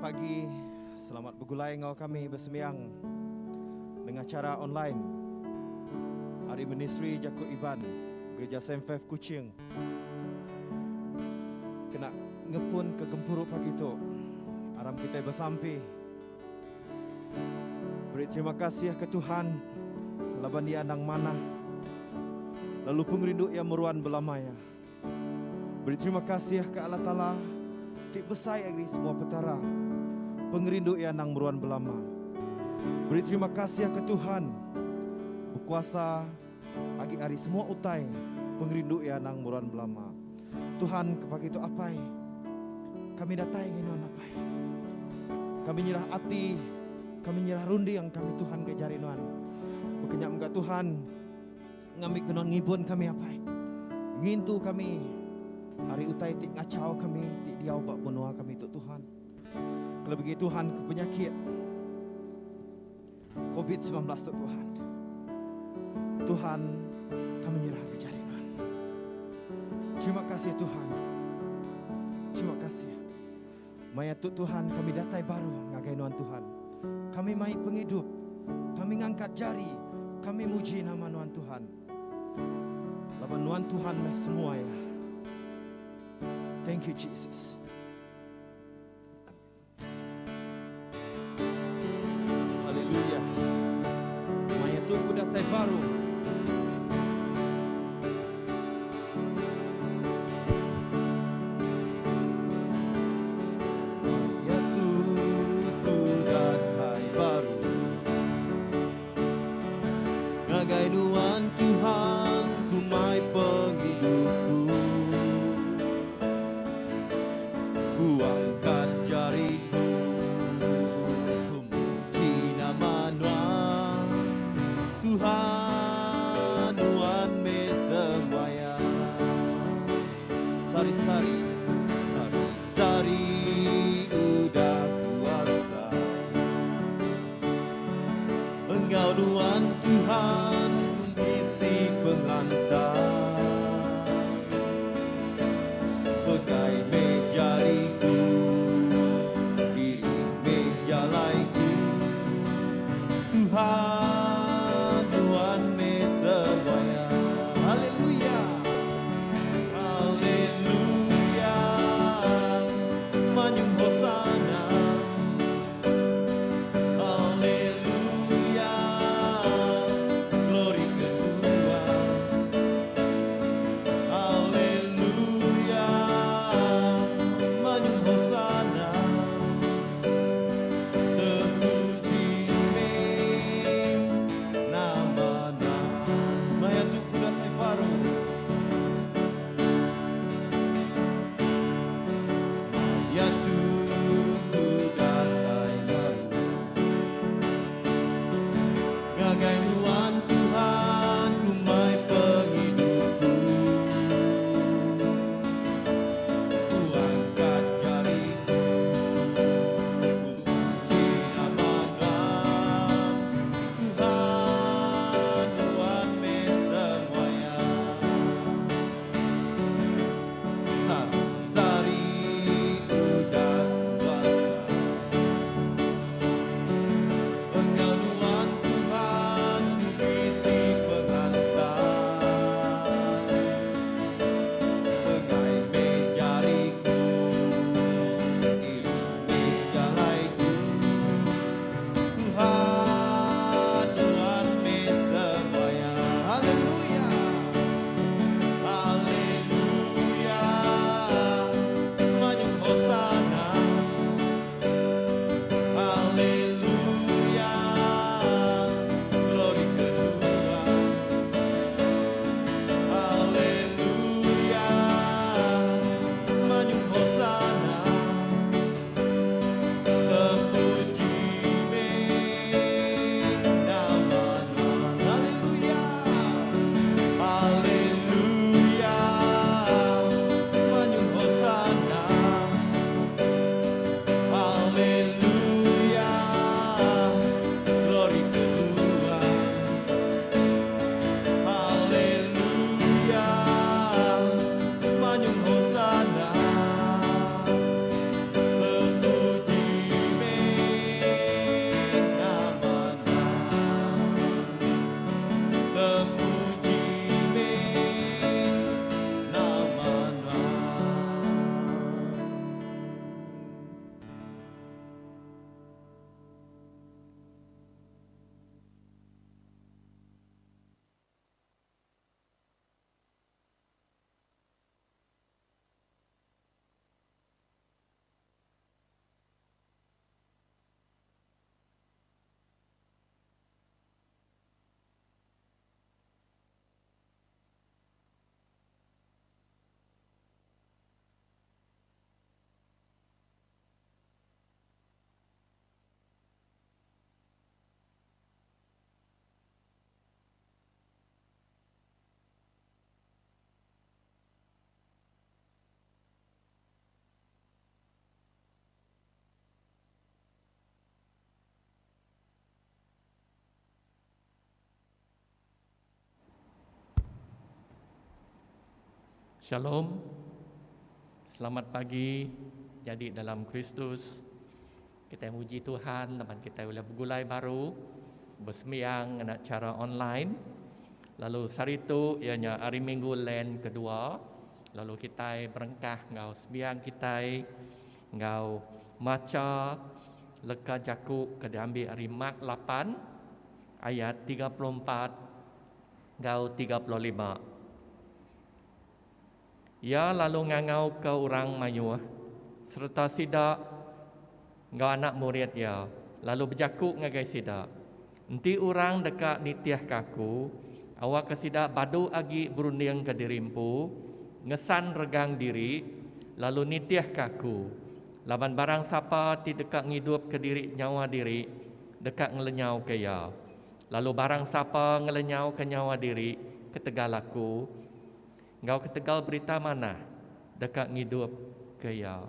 pagi, selamat bergulai ngau kami bersembiang dengan cara online. Hari Ministry Jakub Iban, Gereja Saint Faith Kuching. Kena ngepun ke gempuruk pagi tu. Aram kita bersampi. Beri terima kasih ke Tuhan, laban dia nang mana. Lalu pengrindu yang meruan belamaya. Beri terima kasih ke Allah Ta'ala, tik besar agri semua petara. Pengrindu yang nang meruan belama. Beri terima kasih ke Tuhan, berkuasa agi hari semua utai. Pengrindu yang nang meruan belama. Tuhan kepagi itu apai, kami datai nginon apai. Kami nyerah hati, kami nyerah rundi yang kami Tuhan kejari nuan. Bekenyak muka Tuhan, ngambil kenon ngibun kami apai. Ngintu kami, hari utai tik ngacau kami, tik diau bak benua kami itu Tuhan. Kalau begitu Tuhan ke penyakit COVID-19 itu Tuhan. Tuhan, kami nyerah kejari nuan. Terima kasih Tuhan. Terima kasih. Maya Tuhan kami datai baru ngagai nuan Tuhan. Kami mai penghidup. Kami ngangkat jari. Kami muji nama nuan Tuhan. Laban nuan Tuhan semua ya. Thank you Jesus. Haleluya. Maya Tuhan datai baru. Nuan Tuhan, ku mai penghidupku. Ku angkat jariku, ku muji nama Nuan Tuhan, Nuan me semuanya. Sari-sari, sari-sari udah kuasa. Engkau Nuan Tuhan, pengantar pegai mejariku, diri mejalaiku. Tuhan, Tuhan me semuanya. Haleluya, haleluya, manyung hosana. Haleluya, Shalom, selamat pagi. Jadi dalam Kristus kita muji Tuhan lepas kita boleh bergulai baru bersembahyang dengan cara online. Lalu hari itu ianya hari Minggu len kedua. Lalu kita berengkah ngau sembahyang kita ngau maca leka Jakub ke diambil hari Mak 8 ayat 34 ngau 35. Ia lalu ngangau ke orang mayuh serta sidak ngau anak murid ia lalu berjakuk ngagai sidak. Enti orang dekat nitiah kaku awak ke sidak badu agi berunding ke dirimpu ngesan regang diri lalu nitiah kaku laban barang siapa ti dekat ngidup ke diri nyawa diri dekat ngelenyau ke ia lalu barang siapa ngelenyau ke nyawa diri ketegalaku Engkau ketegal berita mana dekat ngidup ke ia.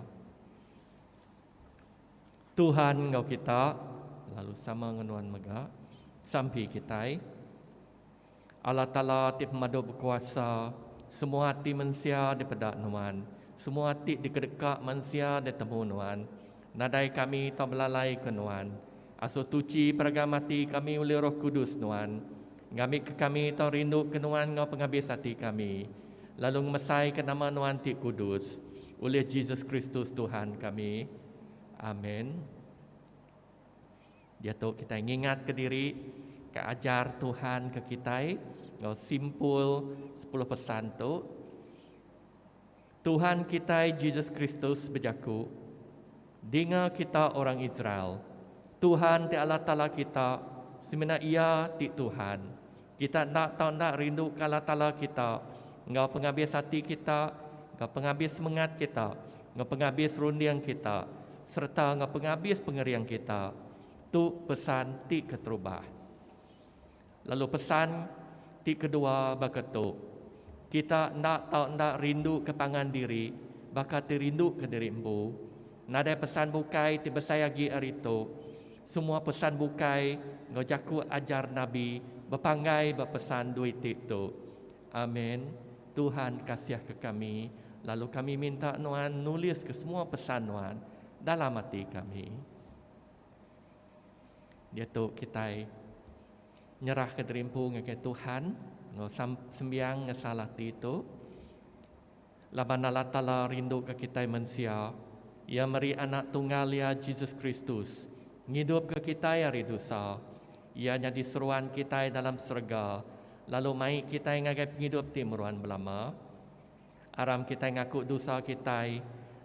Tuhan engkau kita lalu sama ngenuan mega sampai kita Allah Ta'ala ti pemadu berkuasa semua hati manusia daripada nuan semua hati dikedekak manusia ditemu nuan nadai kami tak belalai ke nuan aso tuci peragamati kami oleh Roh Kudus nuan kami tak rindu ke nuan engkau penghabis hati kami lalu mesai ke nama Nuan Ti Kudus oleh Yesus Kristus Tuhan kami. Amin. Dia tu kita ingat ke diri, ke ajar Tuhan ke kita, ngau simpul 10 pesan tu. Tuhan kita Yesus Kristus berjaku, dengar kita orang Israel. Tuhan ti Allah Ta'ala kita, sebenarnya ia ti Tuhan. Kita tak tahu tak rindu ke Allah Ta'ala kita. Engkau penghabis hati kita, Engkau penghabis semangat kita, Engkau penghabis rundiang kita, serta Engkau penghabis pengerian kita. Tu pesan ti keterubah. Lalu pesan ti kedua baketu. Kita nak tahu nak rindu kepangan diri, bakal ti rindu ke diri embu. Nada pesan bukai ti besayagi hari tu. Semua pesan bukai Engkau jaku ajar Nabi, berpanggai berpesan duit itu. Amin. Tuhan kasih ke kami. Lalu kami minta Nuan nulis ke semua pesan Nuan dalam hati kami. Dia tu kita nyerah ke derimpu ke Tuhan. Sembiang ngesalah itu. Laban Allah Ta'ala rindu ke kita manusia. Ia meri anak tunggal ia Yesus Kristus. Ngidup ke kita ya dosa. Ia jadi seruan kita dalam surga. Lalu mai kita ngagai penghidup timuruan belama. Aram kita ngaku dosa kita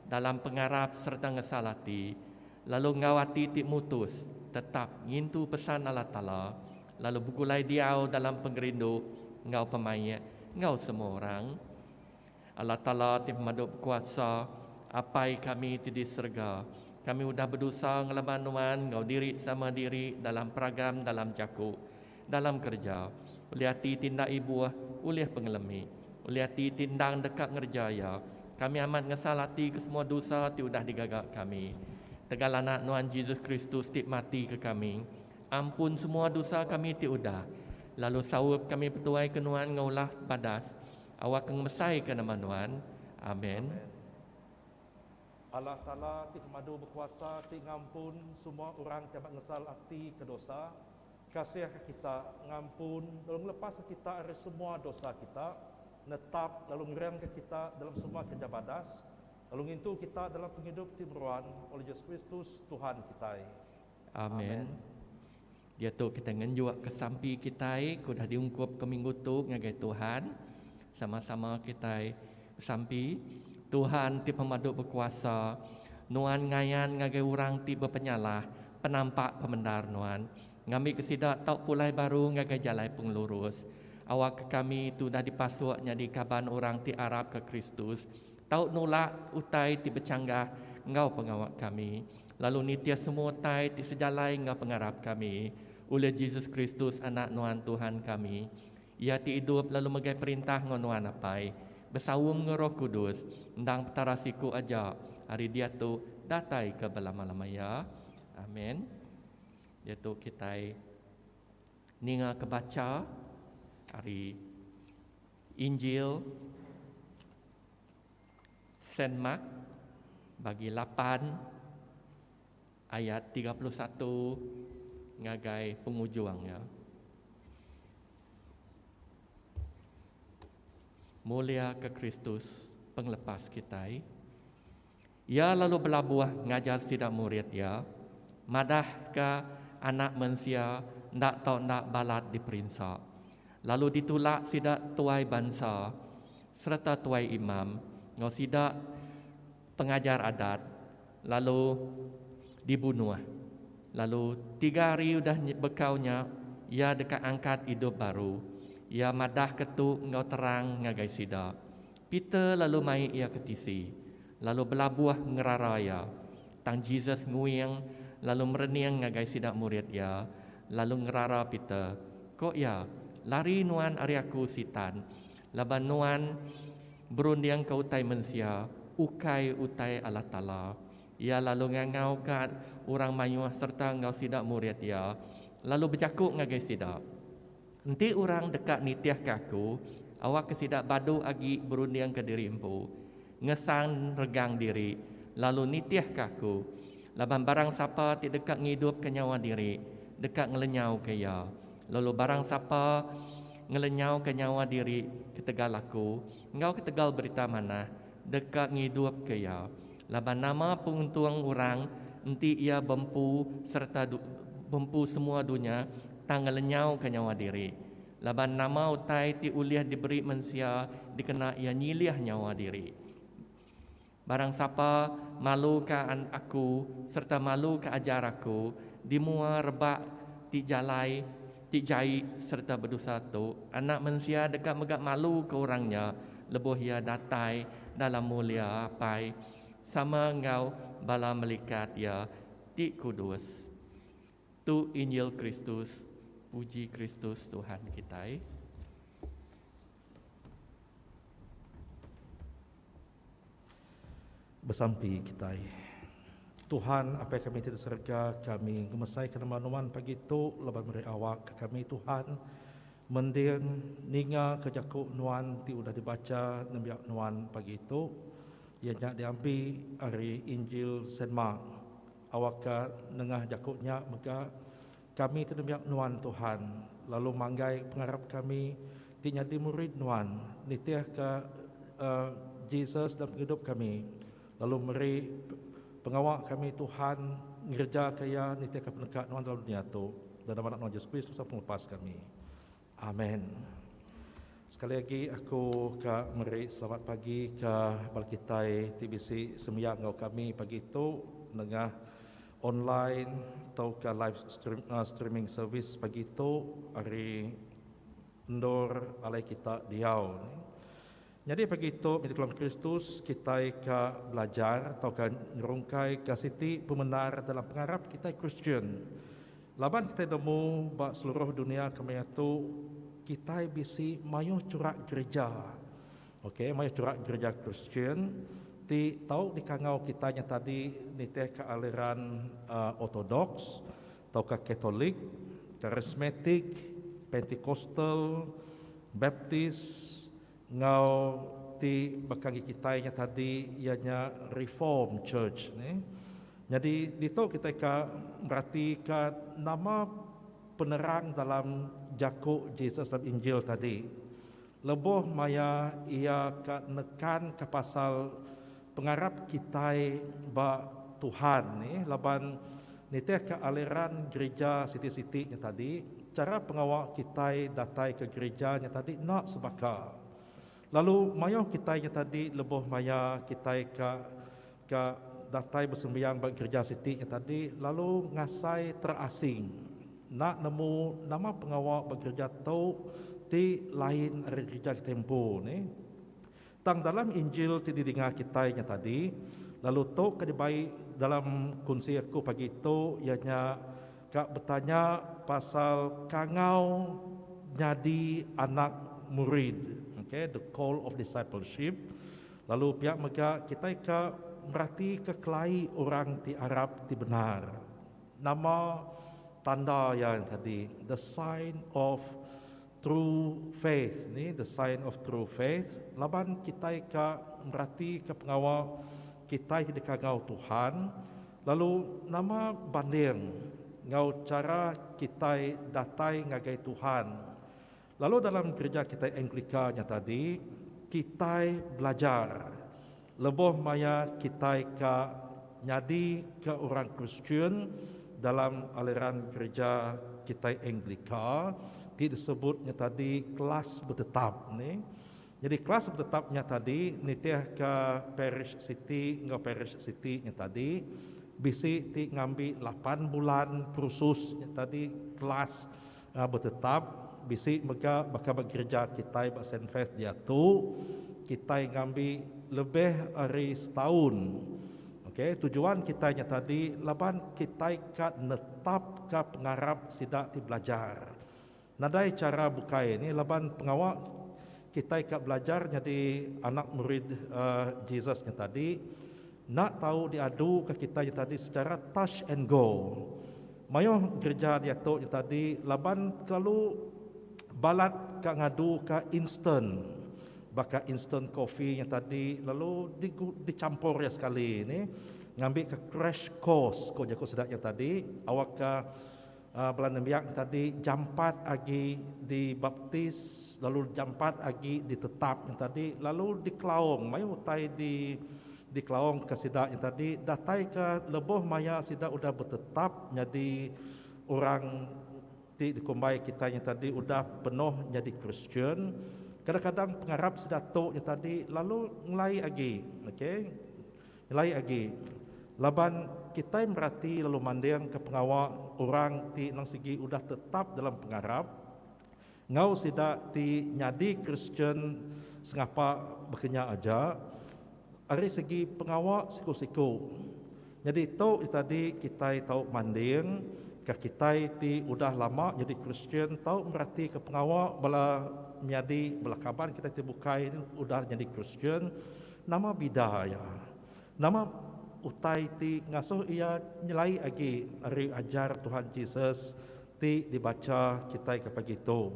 dalam pengarap serta ngesalati. Lalu ngawati ti mutus tetap ngintu pesan Allah Ta'ala. Lalu bugulai diau dalam pengerindu ngau pemain ngau semua orang. Allah Ta'ala ti pemadu kuasa apai kami ti di surga. Kami sudah berdosa ngelaban nuan ngau diri sama diri dalam peragam dalam jaku dalam kerja. Oleh hati tindak ibu, oleh pengelemi. Oleh hati tindang dekat ngerjaya. Kami amat ngesalati ke semua dosa ti udah digagak kami. Tegal anak Nuan Yesus Kristus ti mati ke kami. Ampun semua dosa kami ti udah. Lalu sawup kami petuai ke Nuan ngaulah badas. Awak keng mesai ke nama Nuan. Amin. Allah Ta'ala ti madu berkuasa ti ngampun semua orang yang ngesal hati ke dosa. Kasih kita ngampun, lalu lepas kita dari semua dosa kita, netap lalu ngerang ke kita dalam semua kerja badas, lalu ngintu kita dalam penghidup timuruan oleh Yesus Kristus Tuhan kita. Amin. Dia tu kita ngenjuak ke sampi kita, kudah diungkup ke minggu tu ngagai Tuhan, sama-sama kita sampi Tuhan ti pemadu berkuasa, Nuan ngayan ngagai orang ti berpenyalah, penampak pemendar Nuan. Ngambil kesidak tau pulai baru ngagai jalai penglurus. Awak ke kami tu dah dipasuaknya di kaban orang ti Arab ke Kristus. Tau nolak utai ti bercanggah ngau pengawak kami. Lalu nitia semua utai ti sejalai ngau pengarap kami. Oleh Yesus Kristus anak Nuan Tuhan kami. Ia ti hidup lalu megai perintah ngau Nuan apai. Bersawum ngeroh kudus. Ndang petarasiku aja. Hari dia tu datai ke belama-lama ya. Amin. Iaitu kita ninga kebaca hari Injil Saint Mark bagi 8 ayat 31 ngagai pengujuangnya. Mulia ke Kristus, penglepas kita. Ia lalu berlabuh ngajar sidak murid ya, madah ke anak manusia ndak tahu ndak balat diperinsak. Lalu ditulak sidak tuai bangsa serta tuai imam, ngau sidak pengajar adat, lalu dibunuh. Lalu 3 hari udah bekaunya, ia dekat angkat hidup baru. Ia madah ketuk ngau terang ngagai sida. Peter lalu mai ia ketisi. Lalu belabuh ngeraraya. Tang Jesus nguyang lalu mereniang ngagai sida murid ia. Lalu ngerara Peter. Kok ya, lari nuan ariaku sitan. Laban nuan berundiang ke utai manusia. Ukai utai Allah Ta'ala. Ia lalu ngangau ke orang mayuah serta ngau sida murid ia. Lalu berjakuk ngagai sida. Nanti orang dekat nitiah kaku, awak kesidak badu agi berundiang ke diri empu, ngesang regang diri, lalu nitiah kaku, laban barang siapa ti dekat ngidup ke nyawa diri, dekat ngelenyau ke ya, lalu barang siapa ngelenyau ke nyawa diri ketegal aku, ngau ketegal berita mana, dekat ngidup ke ya, laban nama penguntung orang, nanti ia bempu serta bempu semua dunia, tanggal lenyau ke nyawa diri. Laban nama utai ti uliah diberi manusia dikena ia nyiliah nyawa diri. Barang siapa malu ke aku serta malu ke ajar aku, dimua rebak ti jalai, ti jai serta berdosa tu, anak manusia dekat megak malu ke orangnya, lebuh ia datai dalam mulia apai, sama engkau bala melikat ia ti kudus. Tu Injil Kristus, puji Kristus Tuhan kita. Bersampi kita. Tuhan, apa yang kami tidak serga, kami ngemesai kenamanuan pagi itu, leban beri awak kami Tuhan, mendiang ninga kejakuk nuan ti udah dibaca nembiak nuan pagi itu, ianya diambil dari Injil Saint Mark. Awak ke nengah jakuknya maka kami terbiak nuan Tuhan, lalu manggai pengharap kami tinya di murid nuan, nitiah ke Jesus dalam hidup kami, lalu meri pengawak kami Tuhan ngerja kaya nitiah ke penekat nuan dalam dunia itu, dan dalam anak Yesus Kristus penglepas kami. Amin. Sekali lagi aku ke meri selamat pagi ke Balkitai TBC sembiang ngau kami pagi itu nengah online atau ke live streaming service pagi itu hari endor alai kita diau. Jadi pagi itu minta tolong Kristus kita ke belajar atau ke nyerungkai ke siti pemenar dalam pengharap kita Christian. Laban kita nemu bak seluruh dunia kami itu kita bisi mayu curak gereja. Okey, mayu curak gereja Christian. Ti tahu di kangau kitanya tadi ni teh ke aliran ortodoks atau ke Katolik, karismatik, Pentekostal, Baptis, ngau ti bakangi kitanya tadi ianya Reform Church ni. Jadi dito kita ka berarti ka nama penerang dalam jakuk Jesus dalam Injil tadi. Lebih maya ia ka nekan ke pasal pengarap kita ba Tuhan ni laban ni teh ke aliran gereja siti-siti nya tadi, cara pengawal kita datai ke gereja nya tadi nak sebaka. Lalu mayo kita nya tadi lebih maya kita ke datai bersembahyang bagi gereja siti nya tadi, lalu ngasai terasing. Nak nemu nama pengawal bagi gereja tau di lain dari gereja tempo ni. Tang dalam Injil ti didengar kita nya tadi, lalu to kadibai dalam kunci aku pagi itu ianya kak bertanya pasal kangau jadi anak murid. Okay, the call of discipleship. Lalu pihak mereka kita ka berarti kekelai orang ti Arab ti benar. Nama tanda yang tadi, the sign of true faith ni, the sign of true faith. Laban kita ka merati ke pengawal kita di kagau Tuhan. Lalu nama banding ngau cara kita datai ngagai Tuhan. Lalu dalam gereja kita Anglikanya tadi, kita belajar lebih maya kita ka nyadi ke orang Kristian dalam aliran gereja kita Anglika disebutnya tadi kelas bertetap ni. Jadi kelas bertetapnya tadi nitiah ke parish city, ngau parish city-nya tadi bisi ti ngambil 8 bulan kursus tadi kelas bertetap bisi mega baka gereja kita ba Saint Faith dia tu kita ngambil lebih dari setahun. Okey, tujuan kitanya tadi laban kita ka netap ka pengarap sidak ti belajar. Nadai cara bukai ni laban pengawal kita ka belajar jadi anak murid Jesusnya tadi nak tahu diadu ke kita tadi secara touch and go. Mayo gereja dia tu tadi laban kalau balat ka ngadu ka instant. Baka instant coffee yang tadi lalu dicampur ya sekali ni ngambil ke crash course ko jako sedaknya tadi awak ka bulan biak tadi jampat agi dibaptis lalu jampat agi ditetap yang tadi lalu diklaung mayu utai di klaung ke sidak yang tadi datai ke lebih maya sidak udah bertetap jadi orang di kumbai kita yang tadi udah penuh jadi Kristian. Kadang-kadang pengarap sedatuk yang tadi lalu ngelai lagi, okey, ngelai lagi. Laban kita merati lalu mandang ke pengawal orang ti nang segi udah tetap dalam pengarap, ngau sidak ti nyadi Kristian sengapa berkenya aja. Dari segi pengawal siku-siku. Jadi tu tadi kita tahu mandang ke kita ti udah lama jadi Kristian tahu merati ke pengawal bala miadi belakaban kita terbukai ini udah jadi Kristian nama bidaya nama utai ti ngasuh ia nyelai lagi hari ajar Tuhan Yesus ti dibaca kita ke pagi itu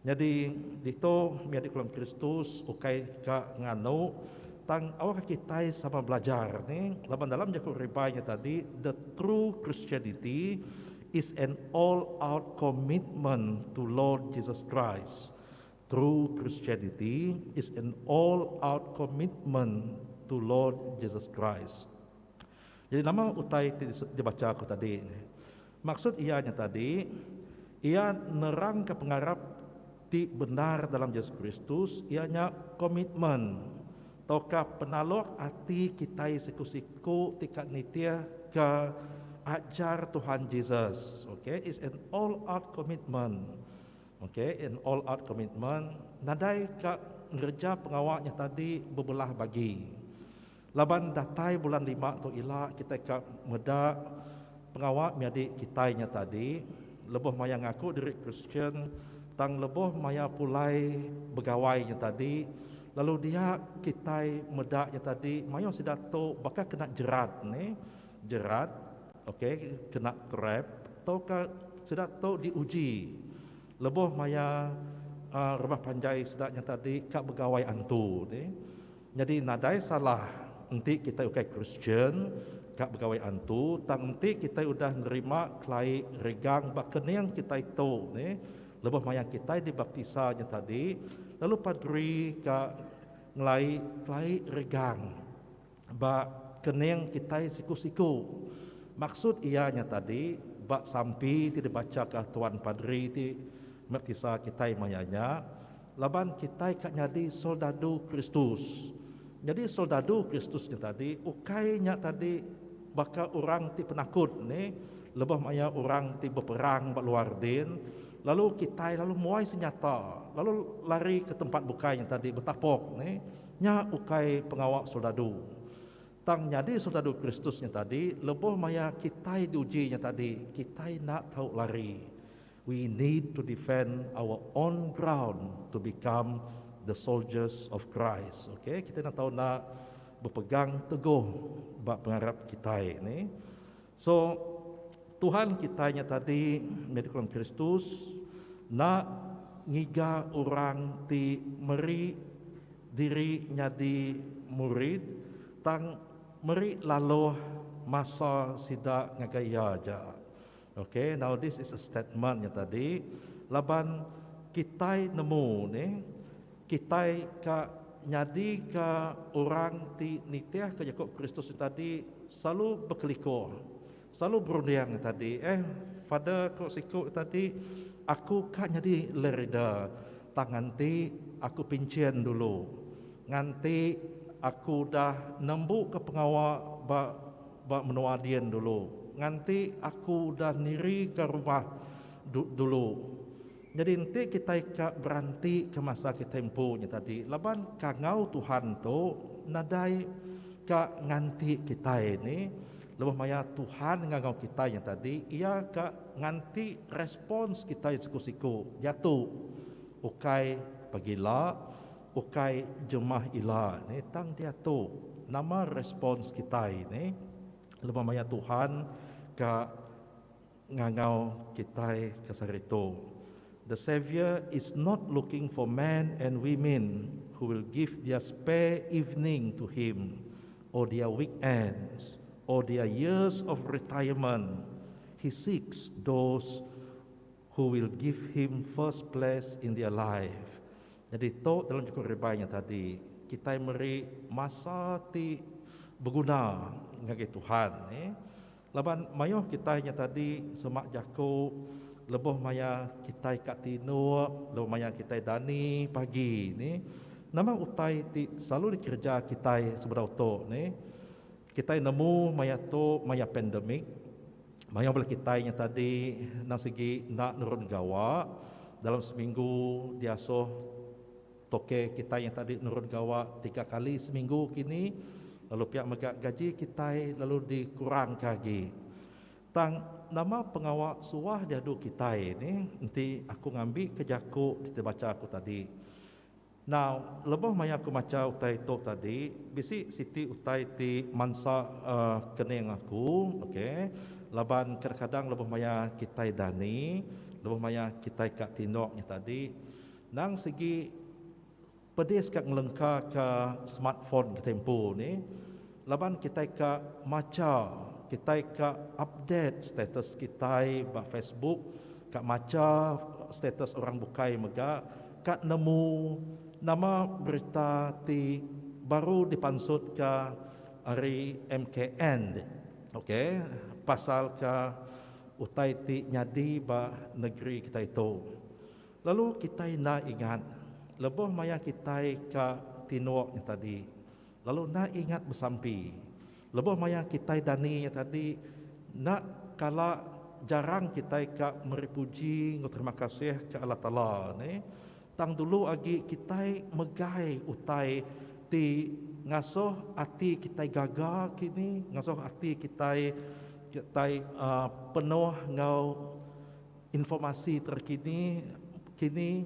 jadi dito miadi dalam Kristus ukai ka nganu tang awak kita sama belajar ni laban dalam jakul ribanya tadi the true Christianity is an all out commitment to Lord Jesus Christ. True Christianity is an all-out commitment to Lord Jesus Christ. Jadi nama utai dibaca aku tadi. Maksud ianya tadi, ia nerang ke pengarap ti benar dalam Yesus Kristus, ianya komitmen. Taukah penalok hati kita siku-siku tikat nitia ke ajar Tuhan Yesus. Okay, it's an all-out commitment. Okay, an all-out commitment. Nadai ka ngerja pengawalnya tadi berbelah bagi. Laban datai bulan 5 tu ila kita ka meda pengawal miadik kitanya tadi lebih maya ngaku diri Kristian tang lebih maya pulai begawainya tadi lalu dia kita medaknya tadi mayo sidato bakal kena jerat ni jerat okey kena trap atau ka sidato diuji lebih maya rumah panjai sedaknya tadi kak begawai antu ni. Jadi nadai salah nanti kita ukai Kristian kak begawai antu tang nanti kita udah nerima kelai regang bakeneng kita itu ni lebih maya kita dibaptisanya tadi lalu padri kak ngelai kelai regang ba keneng kita siku-siku maksud ianya tadi bak sampi tidak baca ke tuan padri ti merkisa kita mayanya laban kita kat nyadi soldado Kristus. Jadi soldado Kristusnya tadi ukainya tadi bakal orang ti penakut ni lebih maya orang ti berperang bak luar din lalu kita lalu muai senjata lalu lari ke tempat bukainya tadi bertapok ni nya ukai pengawal soldado tang nyadi soldado Kristusnya tadi lebih maya kita diujinya tadi kita nak tahu lari. We need to defend our own ground to become the soldiers of Christ. Okay, kita nak tahu nak berpegang teguh bak pengarap kita ini. So Tuhan kitanya tadi medical Kristus nak ngiga orang ti meri diri nyadi murid tang meri lalu masa sida ngagaya aja. Okay, now this is a statement yang tadi. Laban kita nemu ni, kita ka nyadi ka orang ti nitiah ke Yakub Kristus tadi selalu berkeliko, selalu berundang tadi. Pada kok siku tadi, aku ka nyadi lerida, tangan ti aku pincin dulu, nganti aku dah nembu ke pengawal ba menuadian dulu, nganti aku dah niri ke rumah dulu. Jadi nanti kita berhenti ke masa kita tempuhnya tadi. Laban kangau Tuhan tu nadai ka nganti kita ini, lebih maya Tuhan ngangau kita yang tadi, ia ka nganti respons kita siku-siku jatuh. Ukai pagila, ukai jemah ila ni tang dia tu nama respons kita ini, lebih maya Tuhan ka ngangau kita kesaritu. The Savior is not looking for men and women who will give their spare evening to Him, or their weekends, or their years of retirement. He seeks those who will give Him first place in their life. Jadi to dalam cukup ribanya tadi, kita meri masa ti berguna ngagi Tuhan. Laban mayoh kita nya tadi semak jako leboh maya kita kat tino, leboh maya kita dani pagi ni. Nama utai ti selalu dikerja kita seberau to ni. Kita nemu maya to maya pandemik. Maya boleh kita nya tadi nang segi nak nurun gawa dalam seminggu dia so toke kita yang tadi nurun gawa 3 kali seminggu kini, lalu pihak megak gaji kita lalu dikurang lagi. Tang nama pengawal suah dia duk kita ini, nanti aku ngambil kejaku kita baca aku tadi. Now, lebih maya aku baca utai tu tadi, bisi siti utai ti mansa keneng aku, okey. Laban kadang-kadang lebih maya kita dani, lebih maya kita kat tindoknya tadi. Nang segi pedes kat ngelengka ke smartphone ke tempo ni, laban kita kat maca, kita kat update status kita di Facebook, kat maca status orang bukai mega, kat nemu nama berita ti baru dipansut ke hari MKN, okey, pasal ke utai ti nyadi ba negeri kita itu. Lalu kita nak ingat, lebih maya kita ke tinok tadi, lalu nak ingat bersampi, lebih maya kita dani tadi, nak kala jarang kita ke meripuji terima kasih ke Allah Taala ni. Tang dulu agi kita megai utai ti ngasuh hati kita gagal kini, ngasuh hati kita penuh ngau informasi terkini kini.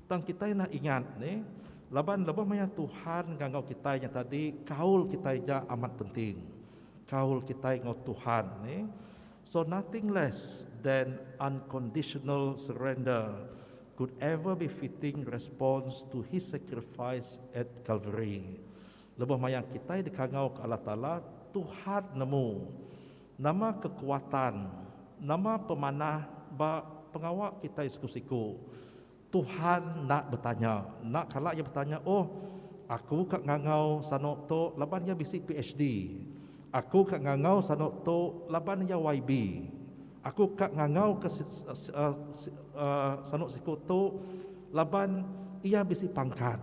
Tang kita nak ingat ni, laban maya Tuhan ngangau kita yang tadi, kaul kita ja amat penting. Kaul kita ngau Tuhan ni. So nothing less than unconditional surrender could ever be fitting response to His sacrifice at Calvary. Lebih maya kita dikangau ke Allah Ta'ala, Tuhan nemu nama kekuatan, nama pemanah ba pengawal kita siku-siku. Tuhan nak bertanya, nak kalau dia bertanya, oh aku kat ngangau sanok to laban dia bisik PhD, aku kat ngangau sanok to laban dia YB, aku kat ngangau ke sanok siku to laban ia bisik pangkat.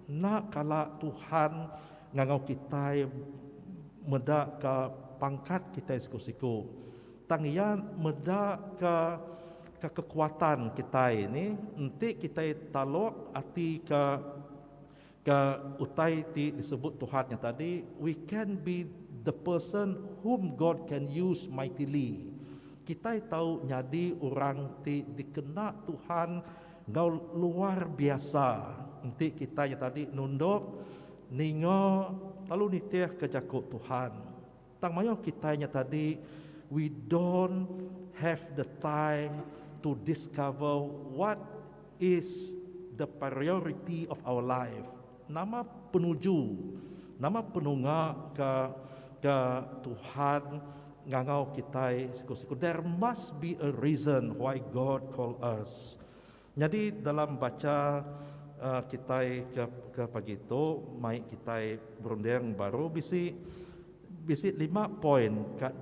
Nak kalau Tuhan ngangau kita meda ke pangkat kita siku-siku, tang ia meda ke kekuatan kita ini, nanti kita talok arti ke utai disebut Tuhan yang tadi, we can be the person whom God can use mightily. Kita tahu nyadi orang dikena Tuhan ngau luar biasa. Nanti kita yang tadi nunduk ningo lalu nitiah kejakut Tuhan. Tang mayo kita yang tadi, we don't have the time to discover what is the priority of our life. Nama penunga ke Tuhan ngangau kita siku-siku. There must be a reason why God call us. Jadi dalam baca kita ke pagi itu, mai kita berundang baru bisi 5 poin kat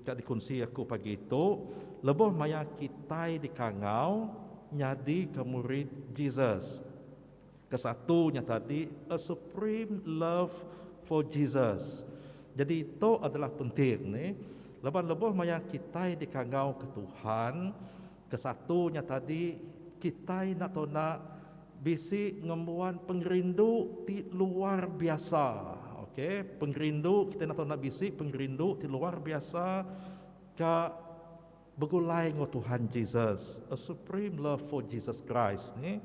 dikunci aku pagi itu, lebih maya kita dikangau nyadi ke murid Jesus. Kesatunya tadi, a supreme love for Jesus. Jadi itu adalah penting nih. Lebih maya kita dikangau ke Tuhan. Kesatunya tadi, kita nak bisi ngembuan pengrindu di luar biasa. Okey, pengrindu kita nak bisi pengrindu di luar biasa ke begulai ngo Tuhan Jesus. A supreme love for Jesus Christ ni.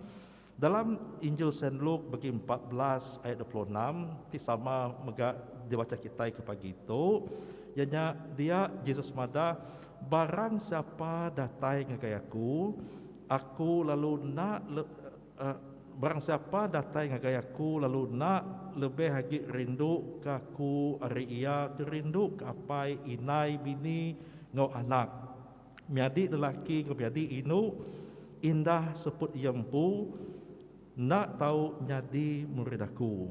Dalam Injil Saint Luke bagi 14 ayat 26 ti sama mega dibaca kita ke pagi itu, ianya dia Jesus mada, barang siapa datai ngagayaku, aku lalu nak barang siapa datai ngagayaku lalu nak lebih lagi rindu ke aku ari ia rindu ke apai inai bini ngau anak miadi lelaki ngau miadi inu indah seput yempu nak tahu nyadi murid aku.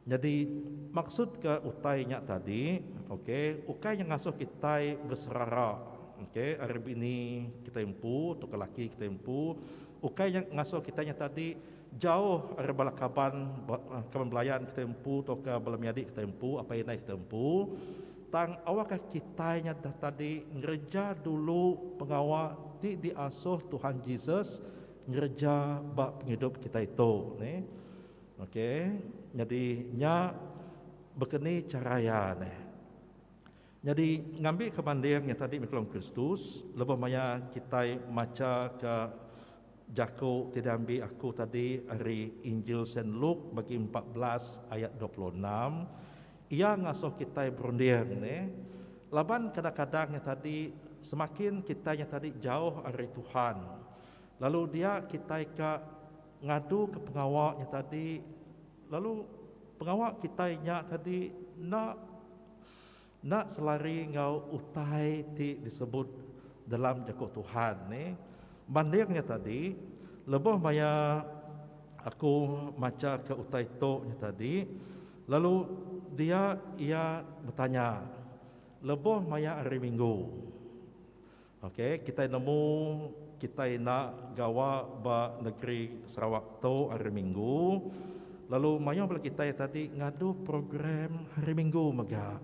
Jadi maksud ke utainya tadi, okey, ukai yang ngasuh kita berserara, okey, hari ini kita empu, untuk lelaki kita empu, ukai yang ngasuh kitanya tadi jauh hari balakaban kaban belayan kita empu, atau ke balamiadi kita empu, apa yang kita empu, tang awak kitanya tadi ngerja dulu pengawal diasuh Tuhan Yesus ngerja bak penghidup kita itu nih. Okey, jadi nya begini caranya nih. Jadi ngambil kebandingnya tadi mikolom Kristus, lebih maya kita maca ke Jaku tidak ambil aku tadi dari Injil Saint Luke bagi 14 ayat 26. Ia ngasuh kita berunding nih. Laban kadang-kadangnya tadi semakin kitanya tadi jauh dari Tuhan. Lalu dia kita ngadu ke pengawalnya tadi, lalu pengawal kitanya tadi nak selari ngau utai disebut dalam Jaku Tuhan ni. Bandingnya tadi lebih maya aku maca ke utai nya tadi, lalu ia bertanya lebih maya hari Minggu. Okey, kita nemu kita nak gawa ba negeri Sarawak tu hari Minggu. Lalu mayo bala kita tadi ngadu program hari Minggu mega.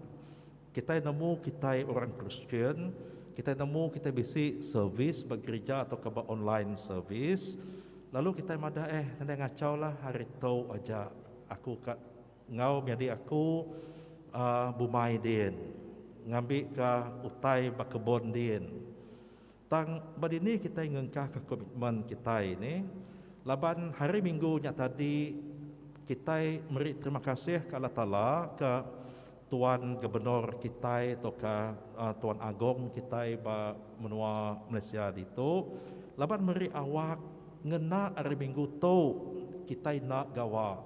Kita nemu kita orang Kristian, kita nemu kita bisi servis bagi gereja atau ke online servis. Lalu kita mada nanda ngacau lah hari tu aja aku kat ngau jadi aku bumai din. Ngambil ke utai ba kebon din. Tang badini kita ngengkah ke komitmen kita ini. Laban hari Minggunya tadi kita beri terima kasih ke Allah Ta'ala, ke Tuan Gubernur kita atau ke Tuan Agong kita ba menua Malaysia itu. Laban beri awak ngena hari Minggu tu kita nak gawa.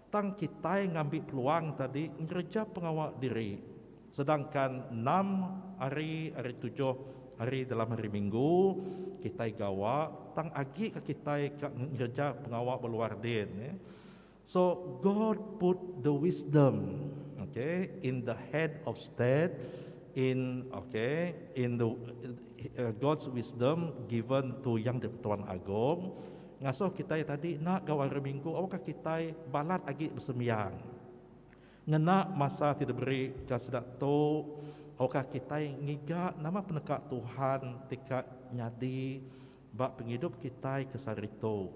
Tang kita ngambil peluang tadi ngerja pengawal diri. Sedangkan 6 hari 7 hari dalam hari Minggu kita gawa tang agi ke kita kerja pengawal berluar din. So God put the wisdom, in the head of state, in the God's wisdom given to yang Tuan Agong. Ngasuh kita tadi nak gawa hari Minggu, awak kita balat agi bersembiang. Ngena masa tidak beri kasedak tu. Okah kita ngiga nama penekak Tuhan tika nyadi bak penghidup kita kesarito.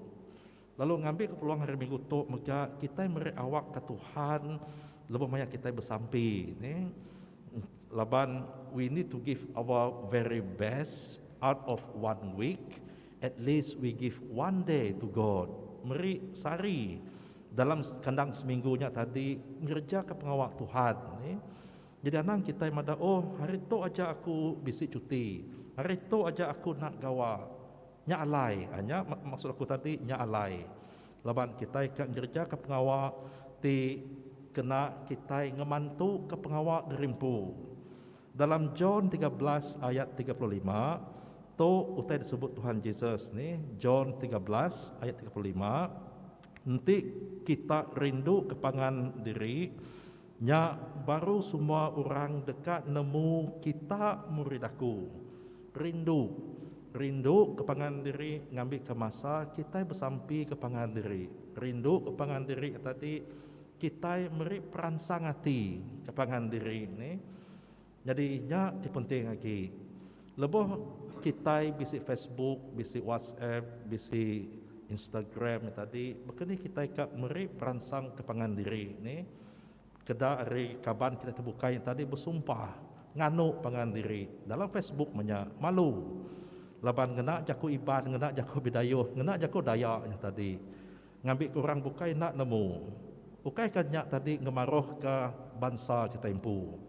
Lalu ngambil kepeluang hari Minggu tu mega kita meri awak ke Tuhan lebih banyak kita bersampi ni. Laban we need to give our very best out of 1 week. At least we give 1 day to God. Meri sari dalam kandang seminggunya tadi ngerja ke pengawal Tuhan ni. Jadi anang kita mada hari tu aja aku bisi cuti. Hari tu aja aku nak gawa. nya alai, hanya maksud aku tadi nya alai. Laban kita kat gereja ke pengawal ti kena kita ngemantu ke pengawal derimpu. Dalam John 13 ayat 35 tu utai disebut Tuhan Yesus ni, John 13 ayat 35, nanti kita rindu kepangan diri nya baru semua orang dekat nemu kita murid aku. Rindu kepangan diri ngambil ke masa kita bersampi kepangan diri. Rindu kepangan diri tadi kita meri peransang hati kepangan diri ni. Jadi nya penting lagi. Lebih kita bisi Facebook, bisi WhatsApp, bisi Instagram tadi, bekeni kita ikat meri peransang kepangan diri ni. Kedah hari kaban kita terbuka yang tadi bersumpah nganu pangan diri dalam Facebook menya malu. Laban ngena jaku iban, ngena jaku bidayuh, ngena jaku dayak yang tadi. Ngambil kurang bukai nak nemu. Ukai kanyak tadi ngemaruh ke bangsa kita impu.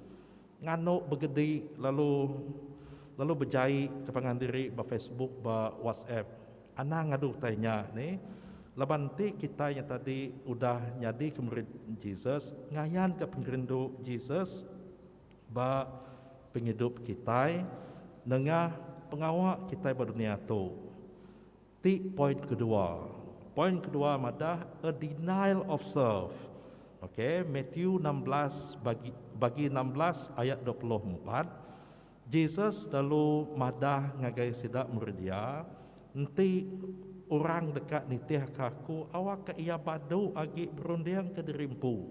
Nganu begedi lalu berjai kepangan diri ba Facebook, ba WhatsApp. Ana ngadu tanya ni. Laban ti kita yang tadi udah jadi kemurid Jesus, ngayan ke pengrindu Jesus ba penghidup kita dengan pengawal kita pada dunia tu. Ti poin kedua. Poin kedua madah a denial of self. Okey, Matthew 16 bagi 16 ayat 24. Jesus lalu madah ngagai sidak murid dia, nanti orang dekat nitih kaku awak ke ia badu agi berunding ke derimpu.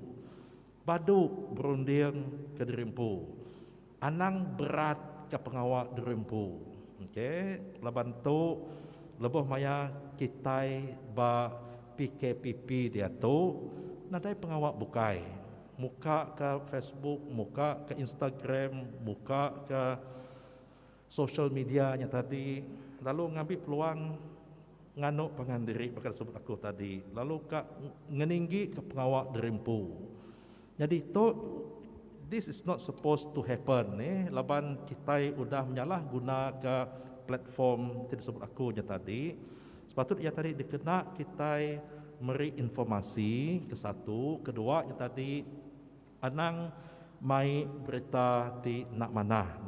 Badu berunding ke derimpu. Anang berat ke pengawal derimpu. Okey, laban tu lebih maya kita ba PKPP dia tu nadai pengawal bukai. Muka ke Facebook, muka ke Instagram, muka ke social medianya tadi, lalu ngambil peluang nganu pangan diri bakal sebut aku tadi, lalu kak ngeninggi ke pengawal derimpu. Jadi tu this is not supposed to happen laban kita udah menyalah guna ke platform tidak sebut aku nya tadi. Sepatutnya tadi dikena kita meri informasi ke satu, kedua nya tadi anang mai berita ti nak manah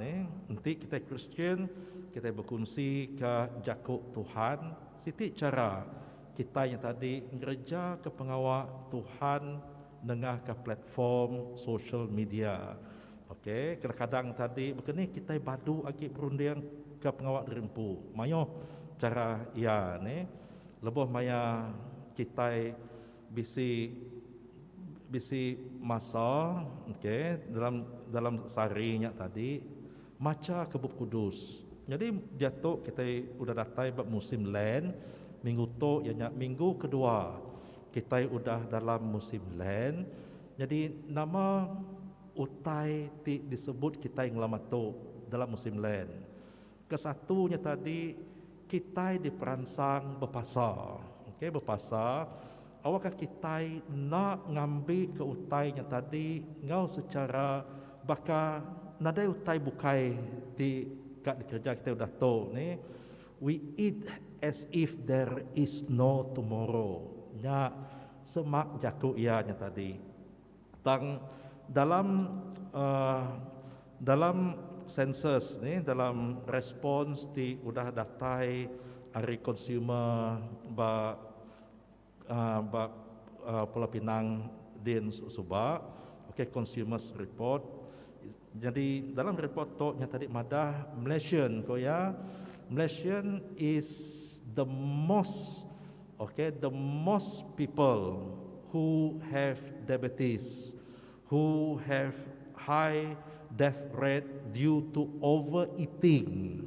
nanti kita Kristian kita berkongsi ke jakuk Tuhan. Siti cara kita yang tadi gereja ke pengawal Tuhan dengan ke platform social media. Okey, kadang-kadang tadi begini kita badu agi berunding ke pengawal derimpu. Mayo cara ya ni lebih maya kita bisi masa okey dalam seharinya tadi maca ke Bab Kudus. Jadi jatuh kita udah datai bab musim Lent, minggu tu ianya minggu kedua kita udah dalam musim Lent. Jadi nama utai ti disebut kita yang lama tu dalam musim Lent. Kesatunya tadi kita diperansang berpasar. Okey, berpasar. Awakah kita nak ngambil ke utainya tadi ngau secara baka nadai utai bukai di kat kerja kita udah tahu ni, we eat as if there is no tomorrow. Nya semak jaku ianya tadi. Tang dalam sensus ni, dalam respons ti udah datai hari consumer ba Pulau Pinang din Subak, okay, consumers report. Jadi dalam report tu nya tadi madah Malaysian is the most people who have diabetes, who have high death rate due to overeating.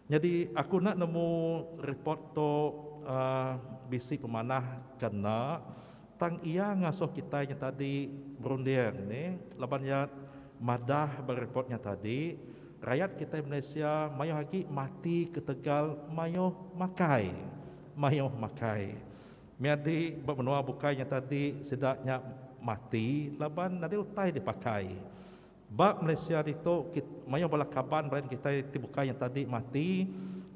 Jadi aku nak nemu report tu bisi pemanah kena tang ia ngasuh kita yang tadi berunding ni laban ya madah berreportnya tadi rakyat kita Malaysia mayo lagi mati ke Tegal mayo makai miadi benua bukainya tadi sedaknya mati laban nadi utai dipakai Bab Malaysia itu mayo bala kaban balen kita dibuka yang tadi mati,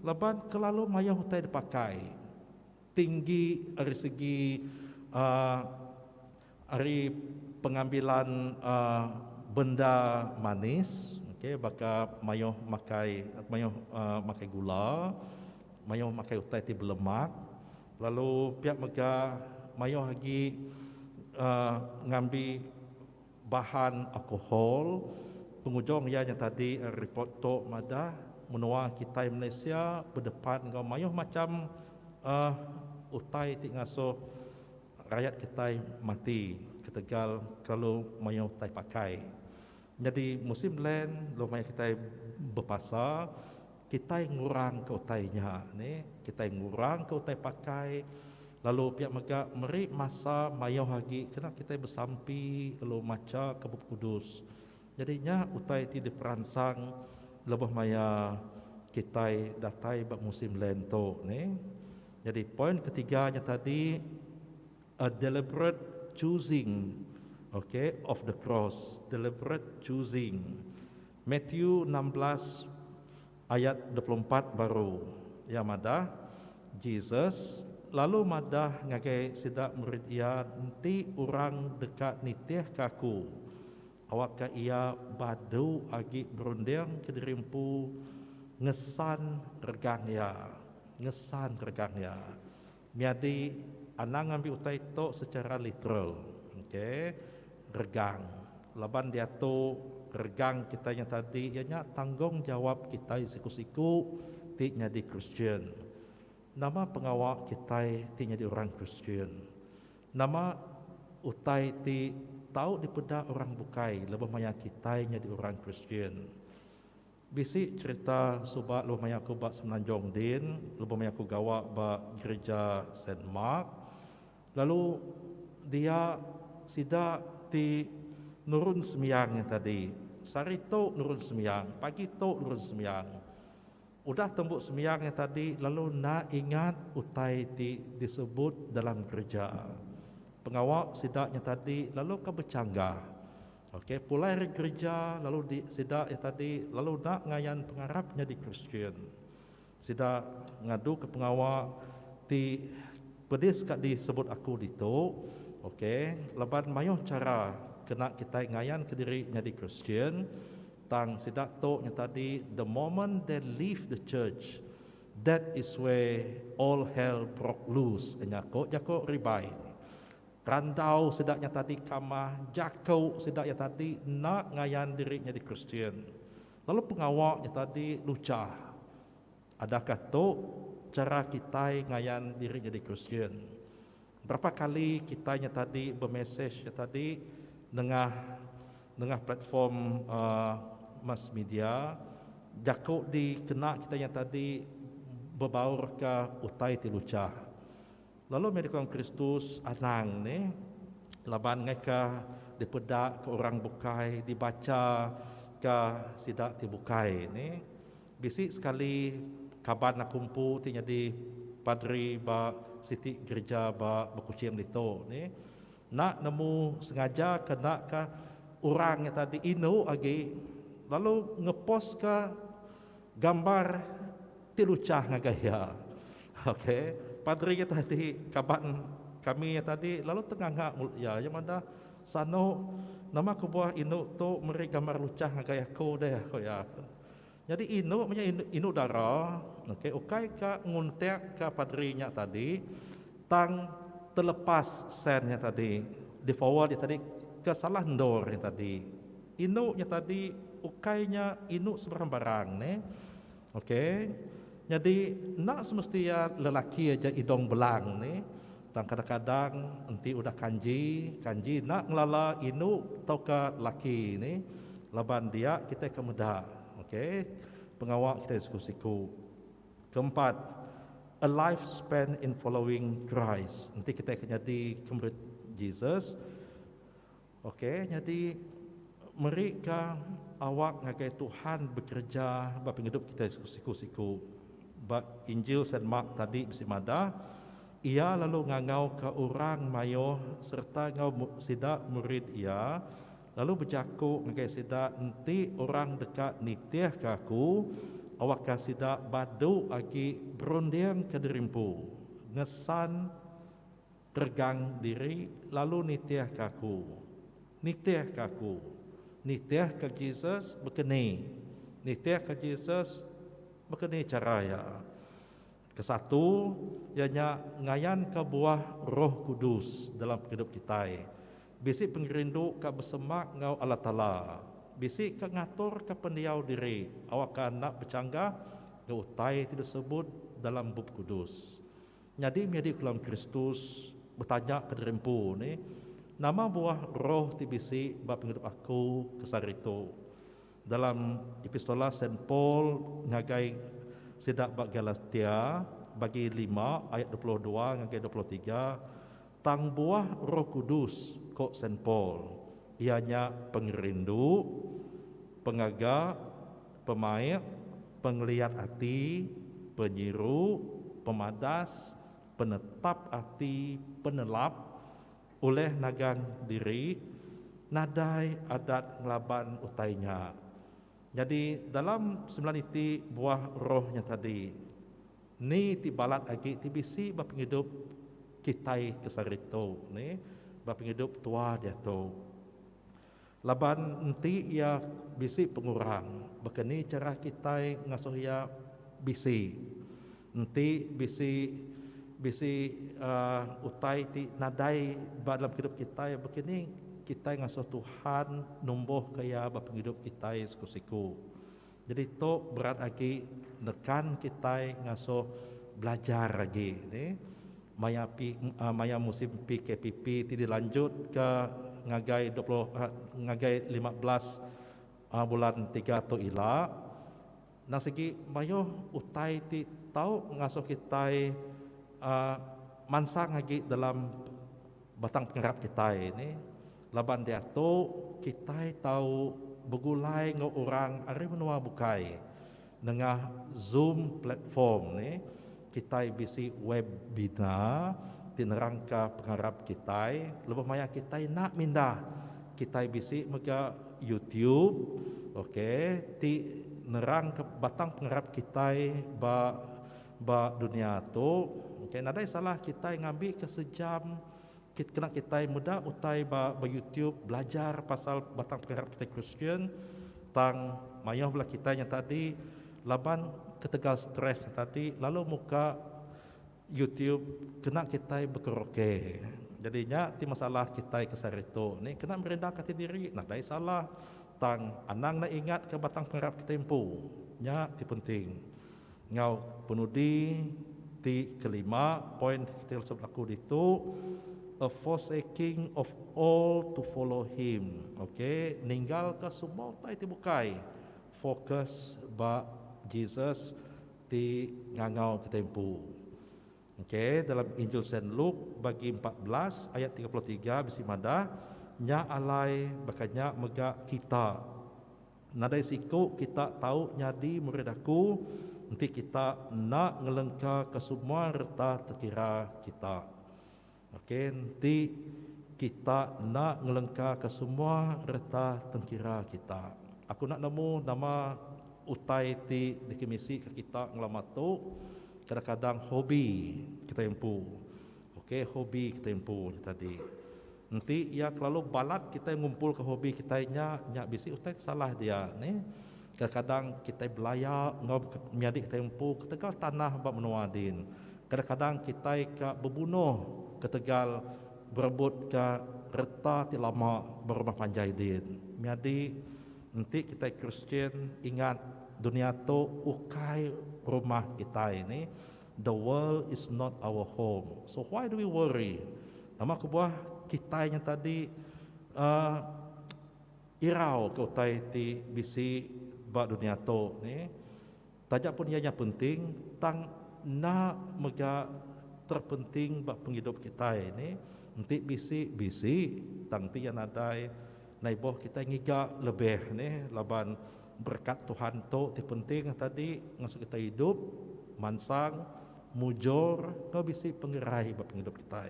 laban kelalu mayo hutai dipakai. Tinggi dari segi dari pengambilan benda manis, okey, baka mayo makai gula, mayo makai utai ti berlemak, lalu pihak mega mayo lagi ngambil bahan alkohol. Penghujung yang tadi report to madah menua kita Malaysia berdepan dengan mayo macam utai ti ngaso rakyat kita mati ketegal kalau mayo utai pakai. Jadi musim len lo mayo kita berpasar, kita ngurang ke utainya ni, kita ngurang ke utai pakai. Lalu pihak mega meri masa mayo lagi kena kita bersampi lalu maca ke Bukit Kudus. Jadinya utai ti diperansang lebih maya kita datai bab musim lento ni. Jadi poin ketiganya tadi a deliberate choosing, okay, of the cross, deliberate choosing. Matthew 16 ayat 24 baru. Ya madah Jesus lalu madah ngagai sidak murid ia, nanti orang dekat nitih kaku. Awak ka ia badu agi berundang ke dirimpu ngesan regang ya. Ngesan regang ya. Miadi anang ambil utai to secara literal. Okey. Regang. Laban dia tu regang kita yang tadi ianya tanggungjawab kita siku-siku ti nyadi Kristian. Nama pengawal kita ti jadi orang Kristian. Nama utai ti tahu dipeda orang bukai lebih maya kita jadi orang Kristian. Bisi cerita subak lebih maya aku bak Semenanjung Din, lebih maya aku gawa bak gereja Saint Mark. Lalu dia sida ti nurun semiyang tadi. Sari tu nurun semiyang, pagi tu nurun semiyang. Udah tembuk semiyang yang tadi, lalu nak ingat utai disebut dalam gereja. Pengawal sidaknya tadi, lalu ke bercanggah. Okey, pulai dari gereja, lalu sidak yang tadi, lalu nak ngayan pengarapnya di Kristian. Sidak ngadu ke pengawal ti pedis kat disebut aku dito. Okey, leban mayuh cara kena kita ngayan ke dirinya di Kristian. Tang sidak to yang tadi, the moment they leave the church, that is where all hell broke loose. Jako ribai. Randau sedaknya tadi kamah, jakau sedaknya tadi nak ngayan dirinya di Kristian. Lalu pengawaknya tadi lucah. Adakah to cara kita ngayan dirinya di Kristian? Berapa kali kitanya tadi bermesej tadi dengan platform mass media, jakuk dikena kita yang tadi berbaur ke utai ti lucah. Lalu medikam Kristus anang ni laban ngeka dipedak ke orang bukai, dibaca ke sidak ti bukai ni. Bisi sekali kaban nak kumpu ti jadi padri ba siti gereja ba Bekucing dito ni. Nak nemu sengaja kena ke orang yang tadi inu agi, lalu ngepost ke gambar ti lucah ngagaya. Okey, padri yang tadi kaban kami yang tadi lalu tengah ya yang mana sano nama ku buah inu tu meri gambar lucah ngagaya ko deh ko ya. Jadi inu punya inu darah. Okey, ukai ka nguntek ke padrinya tadi tang terlepas sennya tadi di forward ya tadi ke salah ndor yang tadi inu nya tadi ukainya inu sebarang barang ne. Okey, jadi nak semestinya lelaki aja idong belang ne. Dan kadang-kadang enti udah kanji nak ngelala inu tau ke laki ni laban dia kita ke muda. Okey, pengawal kita diskusiku. Keempat, a life spent in following Christ. Nanti kita akan jadi murid Jesus. Okey, jadi mereka awak ngagai Tuhan bekerja bab hidup kita siku-siku. Bab Injil Saint Mark tadi bisi mada, ia lalu ngangau ke orang mayo serta ngau sida murid ia, Lalu berjaku ngagai sida nanti orang dekat nitiah kaku awak kasida badu agi berundian ke derimpu ngesan regang diri lalu nitiah kaku nitiah ke Jesus berkeni nitiah ke Jesus berkeni caraya kesatu ianya ngayan ke buah Roh Kudus dalam hidup kita. Bisi pengrindu ka bersemak ngau Allah Ta'ala. Bisi ka ngatur ka pendiau diri. Awak ka nak bercangga ngau utai tidak sebut dalam bub kudus. Jadi dalam Kristus bertanya ke derimpu ni, nama buah roh ti bisi bab penghidup aku kesarito. Dalam epistola Saint Paul ngagai sidak bab Galatia bagi 5 ayat 22 ngagai 23 tang buah Roh Kudus kok Saint Paul ianya pengerindu, pengaga, pemaik, penglihat hati, penyiru, pemadas, penetap hati, penelap, oleh nagang diri, nadai adat ngelaban utainya. Jadi dalam 9 iti buah rohnya tadi, ni ti balat agi ti bisi bab penghidup kitai kesarito ni bab penghidup tua dia tu. Laban enti ia bisi pengurang, bekeni cara kitai ngasuh ia bisi. Enti bisi utai ti nadai dalam hidup kita begini kita ngasuh Tuhan numbuh kaya bab hidup kita siku-siku. Jadi to berat lagi nekan kita ngasuh belajar lagi ni maya musim PKPP ti dilanjut ke ngagai 15 bulan 3 tu ila nang segi mayo utai ti tau ngasuh kita mansang lagi dalam batang pengerap kita ini laban dia tu kita tahu begulai ngau orang ari menua bukai nengah Zoom platform ni kita bisi webinar tinerangka pengarap kita lebih maya kita nak minda kita bisi mega YouTube okey ti nerang ke batang pengarap kita ba dunia tu okey nadai salah kita ngambil ke sejam kita muda utai ba YouTube belajar pasal batang pengarap kita Kristian tang mayah belah kita yang tadi laban ketegal stres tadi lalu muka YouTube kena kita berkeroke. Jadinya ti masalah kita kesarito ni kena merendahkan diri. Nah dari salah tang anang na ingat ke batang pengarap kita empu. Nya ti penting. Ngau penudi ti kelima poin kita sebut aku itu a forsaking of all to follow him. Okay, ninggal ke semua tai ti bukai. Fokus ba Jesus ti ngangau kita empu. Okey, dalam Injil Saint Luke bagi 14 ayat 33 bisi mada nya alai bakanya mega kita. Nadai siku kita tahu nyadi murid aku nanti kita nak ngelengka ke semua reta terkira kita. Okey, nanti kita nak ngelengka ke semua reta terkira kita. Aku nak nemu nama utai ti dikemisi ke kita ngelamatu kadang-kadang hobi kita empu. Okey, hobi kita empu tadi. Nanti ya kalau balat kita ngumpul ke hobi kita nya bisi utai salah dia ni. Kadang-kadang kita belaya ngau miadi kita empu ketegal tanah ba menuadin. Kadang-kadang kita ke bebunuh ketegal berebut ke reta ti lama berumah panjai din. Miadi nanti kita Kristian ingat dunia tu ukai rumah kita ini. The world is not our home. So why do we worry? Nama kebuah kita yang tadi irau ke utai ti bisi ba dunia tu ni. Tajak pun ianya penting tang na mega terpenting ba penghidup kita ini. Nanti bisi tang ti yang adai naiboh kita ngiga lebih ni laban berkat Tuhan tu ti penting tadi ngasuh kita hidup mansang mujur kau bisi pengerai bab penghidup kita.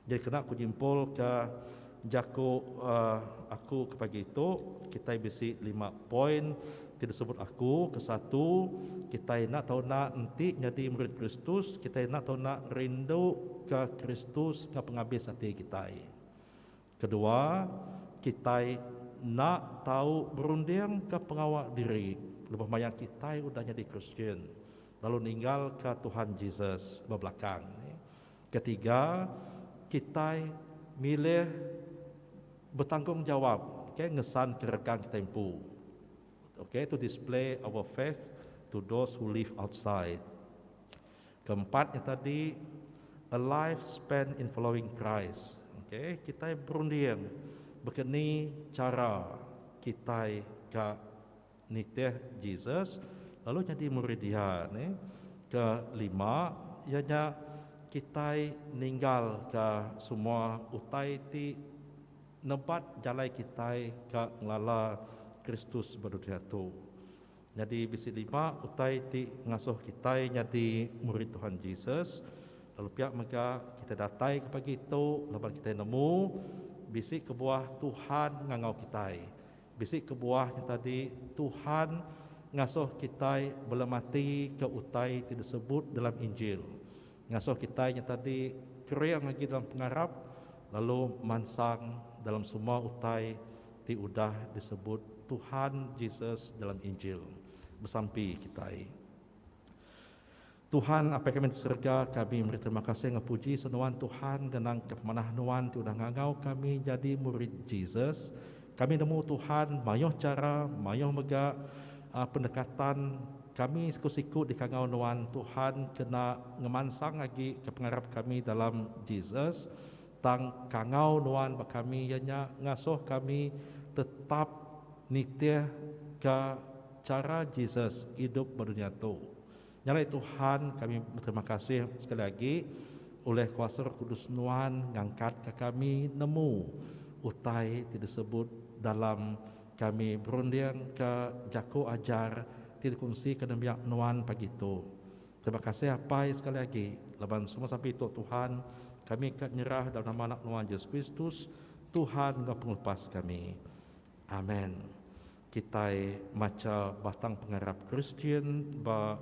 Jadi kena aku jimpul ke Jaku aku kepagi itu kita bisi 5 poin tidak sebut aku ke satu kita nak tahu nak nanti jadi murid Kristus, kita nak tahu nak rindu ke Kristus ke penghabis hati kita. Kedua, kita nak tahu berunding ke pengawal diri lebih banyak kita udah jadi Kristen lalu ninggal ke Tuhan Yesus berbelakang. Ketiga, kita milih bertanggung jawab, ngesan kerekan kita tempu, to display our faith to those who live outside. Keempatnya tadi, a life spent in following Christ. Kita berunding begini cara kita ke nitih Jesus lalu jadi murid dia. Kelima, ianya kita ninggal ke semua utai ti nebat jalai kita ke ngelala Kristus berdunia tu. Jadi bisi 5 utai ti ngasuh kita jadi murid Tuhan Yesus. Lalu pihak mega kita datai ke pagi itu, lepas kita nemu bisi kebuah Tuhan ngangau kita. Bisi kebuahnya tadi Tuhan ngasuh kita belum mati ke utai tidak sebut dalam Injil. Ngasuh kita yang tadi kering lagi dalam pengarap, lalu mansang dalam semua utai ti udah disebut Tuhan Yesus dalam Injil bersampi kita. Tuhan apa kami diserga kami beri terima kasih ngapuji senuan Tuhan genang kemanah nuan ti udah ngangau kami jadi murid Yesus. Kami nemu Tuhan mayoh cara mayoh mega pendekatan kami siku-siku di kangau nuan Tuhan kena ngemansang lagi ke pengarap kami dalam Yesus tang kangau nuan bak kami ianya ngasuh kami tetap nitih ke cara Yesus hidup berdunia tu. Nyalai Tuhan kami berterima kasih sekali lagi oleh kuasa Roh Kudus nuan ngangkat ke kami nemu utai tidak sebut dalam kami berunding ke jaku ajar tidak kongsi ke demiak nuan pagi itu. Terima kasih apa sekali lagi leban semua sampai itu Tuhan kami akan nyerah dalam nama anak nuan Yesus Kristus Tuhan engkau pengulepas kami. Amin. Kita maca batang pengarap Kristian ba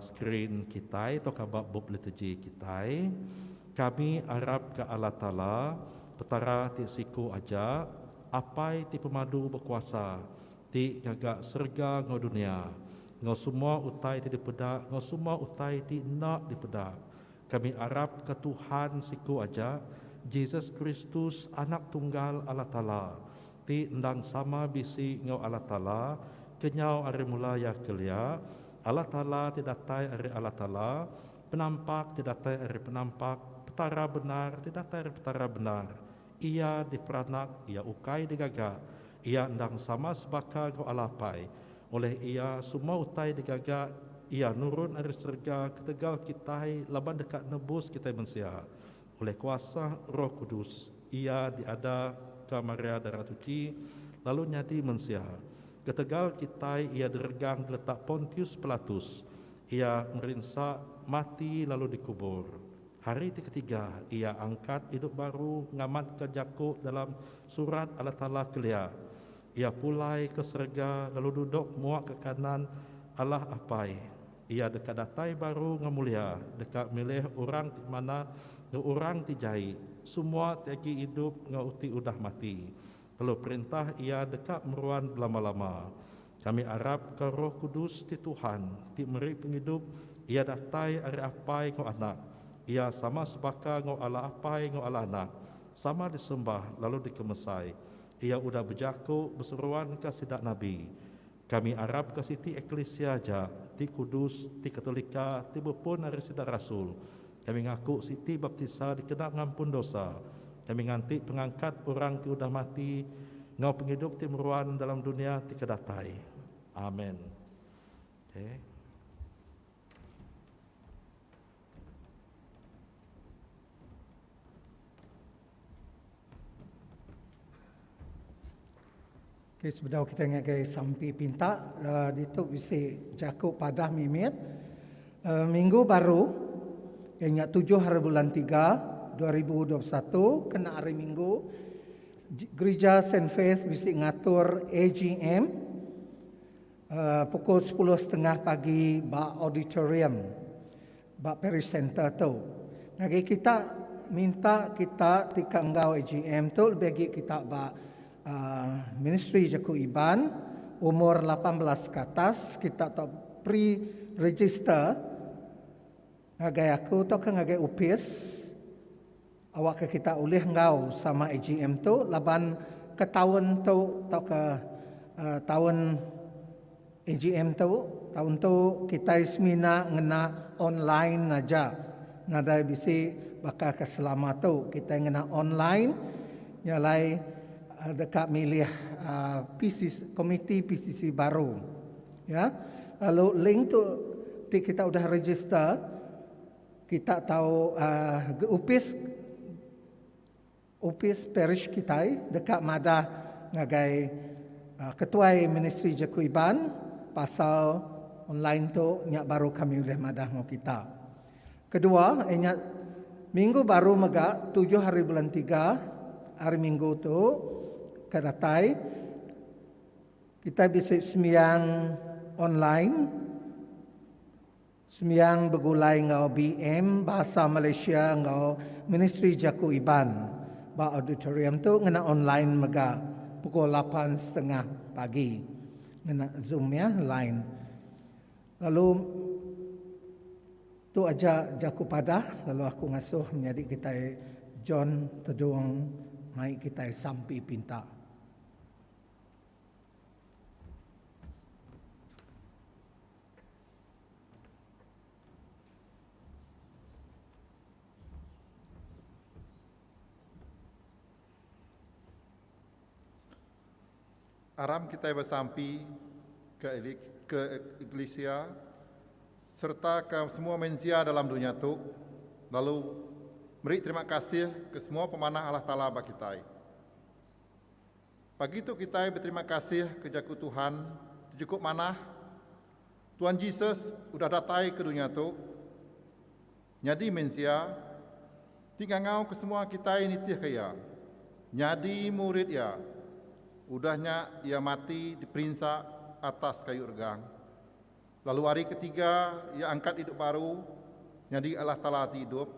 screen kita atau kabak bab liturgi kita. Kami harap ke Allah Ta'ala petara ti siku aja apai ti pemadu berkuasa ti ngagak serga ngau dunia ngau semua utai ti dipedak ngau semua utai ti nak dipedak. Kami harap ke Tuhan siku aja Yesus Kristus anak tunggal Allah Ta'ala ti endang sama bisi ngau Allah Ta'ala kenyau ari mula ya kelia Allah Ta'ala tidak tai ari Allah Ta'ala, penampak tidak tai ari penampak, petara benar tidak tai ari petara benar. Ia diperanak, ia ukai digagak, ia endang sama sebaka kau alapai. Oleh ia semua utai digagak, ia nurun ari serga ketegal kitai laban dekat nebus kita mensia. Oleh kuasa Roh Kudus, ia diada ke Maria Darah Suci, lalu nyadi mensia. Ketegal kita ia diregang diletak Pontius Pilatus. Ia merinsak mati lalu dikubur. Hari ketiga ia angkat hidup baru ngamat ke jaku dalam surat Allah Ta'ala kelia. Ia pulai ke serga lalu duduk muak ke kanan Allah apai. Ia dekat datai baru ngamulia dekat milih orang di mana orang tijai. Semua tiagi hidup ngauti udah mati. Kalau perintah ia dekat meruan lama-lama. Kami harap ke Roh Kudus ti Tuhan, ti meri penghidup, ia datai ari apai ngau anak. Ia sama sebaka ngau ala apai ngau ala anak. Sama disembah lalu dikemesai. Ia udah berjaku berseruan ke sidak Nabi. Kami harap ke siti eklesia aja, ti kudus, ti katolika, ti berpun ari sidak Rasul. Kami ngaku siti baptisa dikena ngampun dosa. Kami nganti pengangkat orang ti udah mati, ngau penghidup ti meruan dalam dunia ti kedatai. Amin. Okay. Okay, sebelum kita ngagai sampai pinta, itu bisa jaku padah mimit. Minggu baru, yang 7 hari bulan 3, 2021 kena hari Minggu Gereja St. Faith bisi ngatur AGM pukul 10.30 pagi ba auditorium ba Parish Center tu. Ngagi kita minta kita tika enggau AGM tu bagi kita ba ministry Jaku Iban umur 18 ke atas kita tak pre-register ngagai aku tu kan ngagai upis awak ke kita ulih engkau sama AGM tu laban ke tahun tu atau ke tahun AGM tu tahun tu kita ismina ngena online aja nada bisi bakal ke selama tu kita ngena online nyalai dekat milih PCC komiti PCC baru ya lalu link tu kita udah register kita tahu upis parish kita dekat madah ngagai ketua ministry Jaku Iban pasal online tu nyak baru kami boleh madah ngau kita. Kedua, nyak minggu baru mega 7 hari bulan 3 hari minggu tu kadatai kita bisa sembiang online sembiang begulai ngau BM bahasa Malaysia ngau ministry Jaku Iban. Ba auditorium tu ngena online mega pukul 8.30 pagi. Ngena Zoom ya line. Lalu tu aja Jaku Padah lalu aku ngasuh menjadi kita John Teduang mai kita sampai pinta. Aram kita bersampi ke Iglesia serta ke semua mensia dalam dunia tu. Lalu beri terima kasih ke semua pemanah Allah Ta'ala bagi kita. Pagi itu kita berterima kasih ke Jaku Tuhan, cukup manah Tuhan Yesus sudah datang ke dunia tu. Jadi mensia, tinggal ngau ke semua kita ini tiah kaya. Jadi murid ya. Udahnya ia mati diperinsak atas kayu regang. Lalu hari ketiga ia angkat hidup baru. Jadi Allah Ta'ala hidup.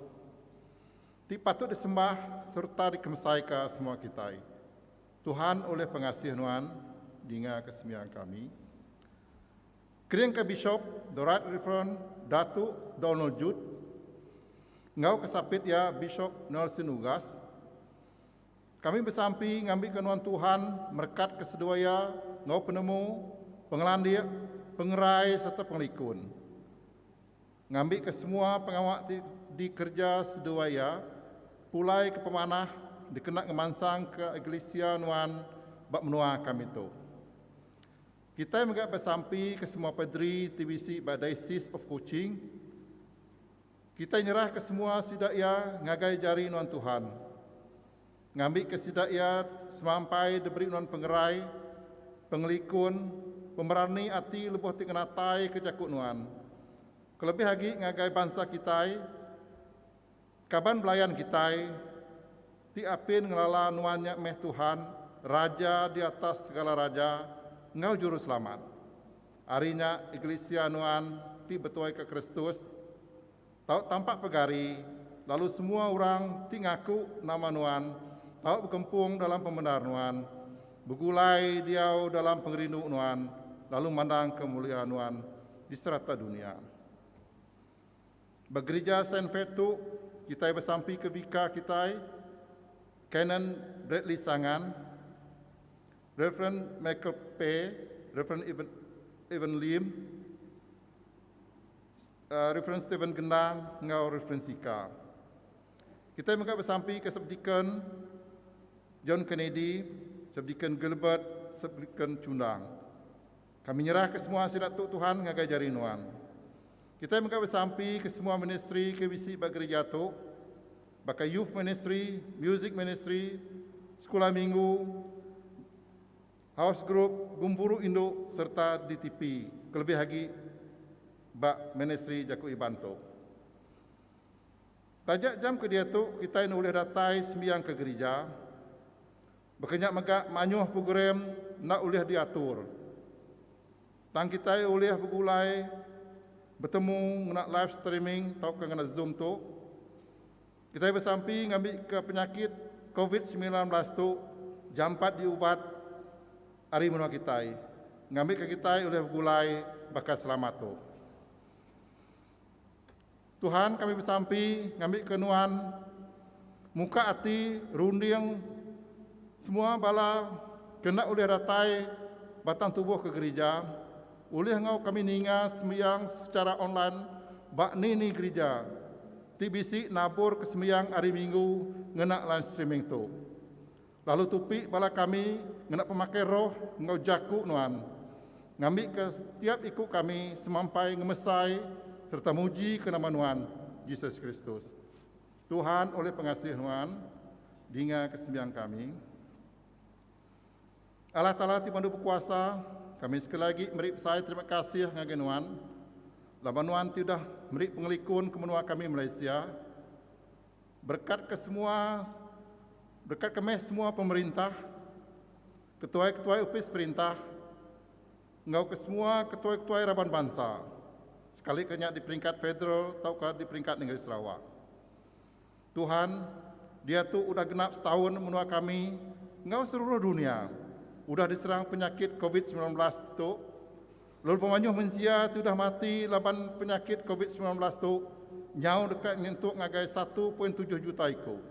Patut disembah serta dikemsai ke semua kita. Tuhan oleh pengasih Tuhan dengan kesembilan kami. Kering ke Bishop, The Right Reverend Datuk Donald Jude. Ngau kesapit ya Bishop Nelson Ugas. Kami bersampi ngambil kenuan Tuhan, merkat keseduaya, ngau penemu, pengelandik, pengerai serta pengelikun. Ngambil ke semua pengawak di kerja seduaya, pulai ke pemanah, dikenak ngemansang ke Iglesia Nuan, bak menua kami tu. Kita juga bersampi ke semua padri TBC Diocese of Kuching. Kita nyerah ke semua sidaya ngagai jari Nuan Tuhan. Ngambil kesidayat semampai diberi non pengerai, pengelikun, pemerani hati lebuh tingenatai ke Jaku Nuan. Kelebih lagi ngagai bangsa kita, kaban belayan kita, tiapin ngelala nuannya meh Tuhan, Raja di atas segala raja, ngau juru selamat. Harinya Iglesia Nuan ti betuai ke Kristus, tahu tampak pegari, lalu semua orang ti ngaku nama Nuan, tahu berkempung dalam pembenar Nuan, begulai diau dalam pengerindu Nuan, lalu mandang kemuliaan Nuan di serata dunia. Bergereja St. Faith tu, kita bersampi ke Vika kita, Canon Bradley Sangan, Reverend Michael P., Reverend Evan Lim, Reverend Stephen Gendang, ngau Reverend Sika. Kita juga bersampi ke Subdeacon John Kennedy, Subdeacon Gilbert, Subdeacon Cundang. Kami nyerah ke semua sirat Tuhan ngagai jari Nuan. Kita juga bersampi ke semua ministry KBC Gereja tu, bakai youth ministry, music ministry, sekolah minggu, house group, gumburu Indo serta DTP. Kelebih lagi bak ministry Jaku Iban tu. Tajak jam ke dia tu kita boleh datai sembiang ke gereja. Berkenyak megak manyuh program nak boleh diatur. Tang kita boleh bergulai bertemu nak live streaming atau kena Zoom tu. Kita bersampi ngambil ke penyakit COVID-19 tu jam 4 diubat hari menua kita. Ngambil ke kita boleh bergulai bakal selamat tu. Tuhan kami bersampi ngambil kenuan muka hati runding semua bala kena oleh datai batang tubuh ke gereja oleh ngau kami ninga sembahyang secara online bak ni gereja ti bisi nabur ke sembahyang hari Minggu ngena live streaming tu lalu tupi bala kami ngena pemakai roh ngau jaku nuan ngambil ke setiap ikut kami semampai ngemesai serta muji ke nama Nuhan Yesus Kristus. Tuhan oleh pengasih Nuhan, dinga kesembiang kami. Allah Ta'ala timandu berkuasa, kami sekali lagi beri saya terima kasih ngagai Nuhan. Laban Nuhan sudah beri pengelikun ke menua kami Malaysia. Berkat ke semua pemerintah, ketua-ketua upis perintah, ngau ke semua ketua-ketua Raban Bangsa. Sekali kenyak di peringkat federal ataukah di peringkat negeri Sarawak. Tuhan, dia tu udah genap setahun menua kami, ngau seluruh dunia. Udah diserang penyakit COVID-19 tu. Lalu pemanyuh manusia tu udah mati laban penyakit COVID-19 tu. Nyau dekat nyentuk ngagai 1.7 juta ikut.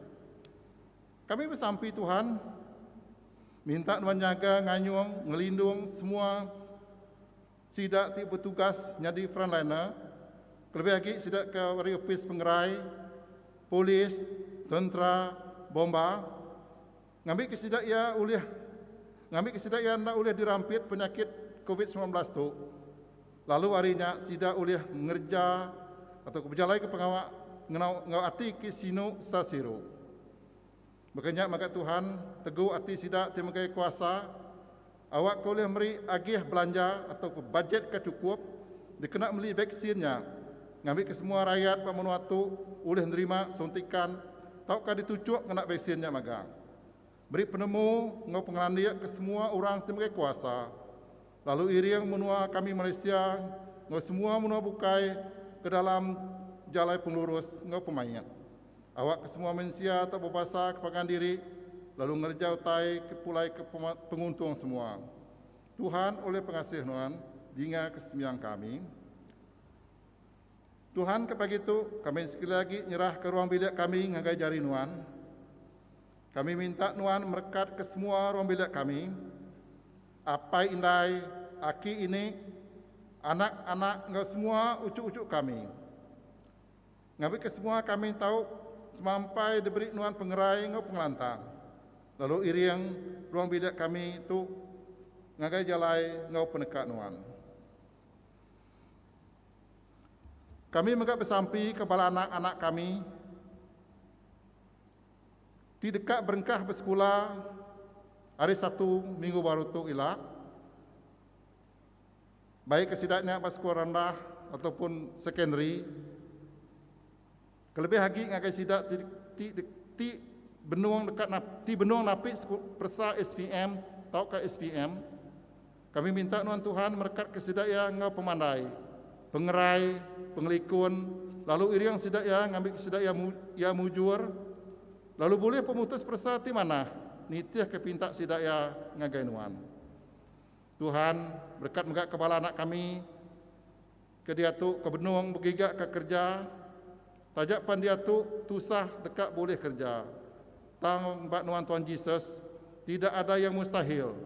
Kami bersampi Tuhan, minta Tuhan jaga, nganyung, ngelindung semua sidak ti bertugas jadi frontliner, lebih lagi sidak ke opis pengerai, polis, tentera, bomba, ngambil kesidak ia nak oleh dirampit penyakit COVID-19 tu. Lalu harinya sidak oleh mengerja atau berjalan ke pengawak ngau ati ke sino sasiru. Makanya maka Tuhan teguh ati sidak timagai kuasa. Awak boleh beri agih belanja atau bajet ke cukup dikena beli vaksinnya. Ngambil ke semua rakyat pemenua tu boleh nerima suntikan taukah ditucuk kena vaksinnya magang. Beri penemu ngau pengelandia ke semua orang timagai kuasa. Lalu iriang menua kami Malaysia ngau semua menua bukai ke dalam jalai penglurus ngau pemain. Awak ke semua manusia atau berbahasa kepakan diri lalu ngerjau tai ke pulai ke penguntung semua. Tuhan oleh pengasih Nuhan, dinga kesembiang kami. Tuhan kepagi itu kami sekali lagi nyerah ke ruang bilik kami ngagai jari Nuhan. Kami minta Nuhan merekat ke semua ruang bilik kami. Apa indai aki ini anak-anak ngau semua ucuk-ucuk kami. Ngambil ke semua kami tahu semampai diberi Nuhan pengerai ngau pengelantang. Lalu iriang ruang bilik kami itu ngagai jalai ngau penekat Nuhan. Kami megak bersampi kepala anak-anak kami di dekat berengkah bersekolah hari 1 minggu baru tu ilah. Baik kesidaknya bersekolah rendah ataupun secondary. Kelebih lagi ngagai sidak ti benuang dekat ti benuang napik persa SPM atau ke SPM. Kami minta Tuhan merekat kesidaya ngau pemandai, pengerai, pengelikun, lalu iriang sidaya ngambil kesidaya ya mujur, lalu boleh pemutus persa ti mana? Nitiah ke pinta sidaya ngagai Nuhan. Tuhan berkat megak kepala anak kami ke dia tu ke benuang begigak ke kerja, tajak pan dia tu tusah dekat boleh kerja. Tang mbak Nuhan Tuhan Yesus, tidak ada yang mustahil.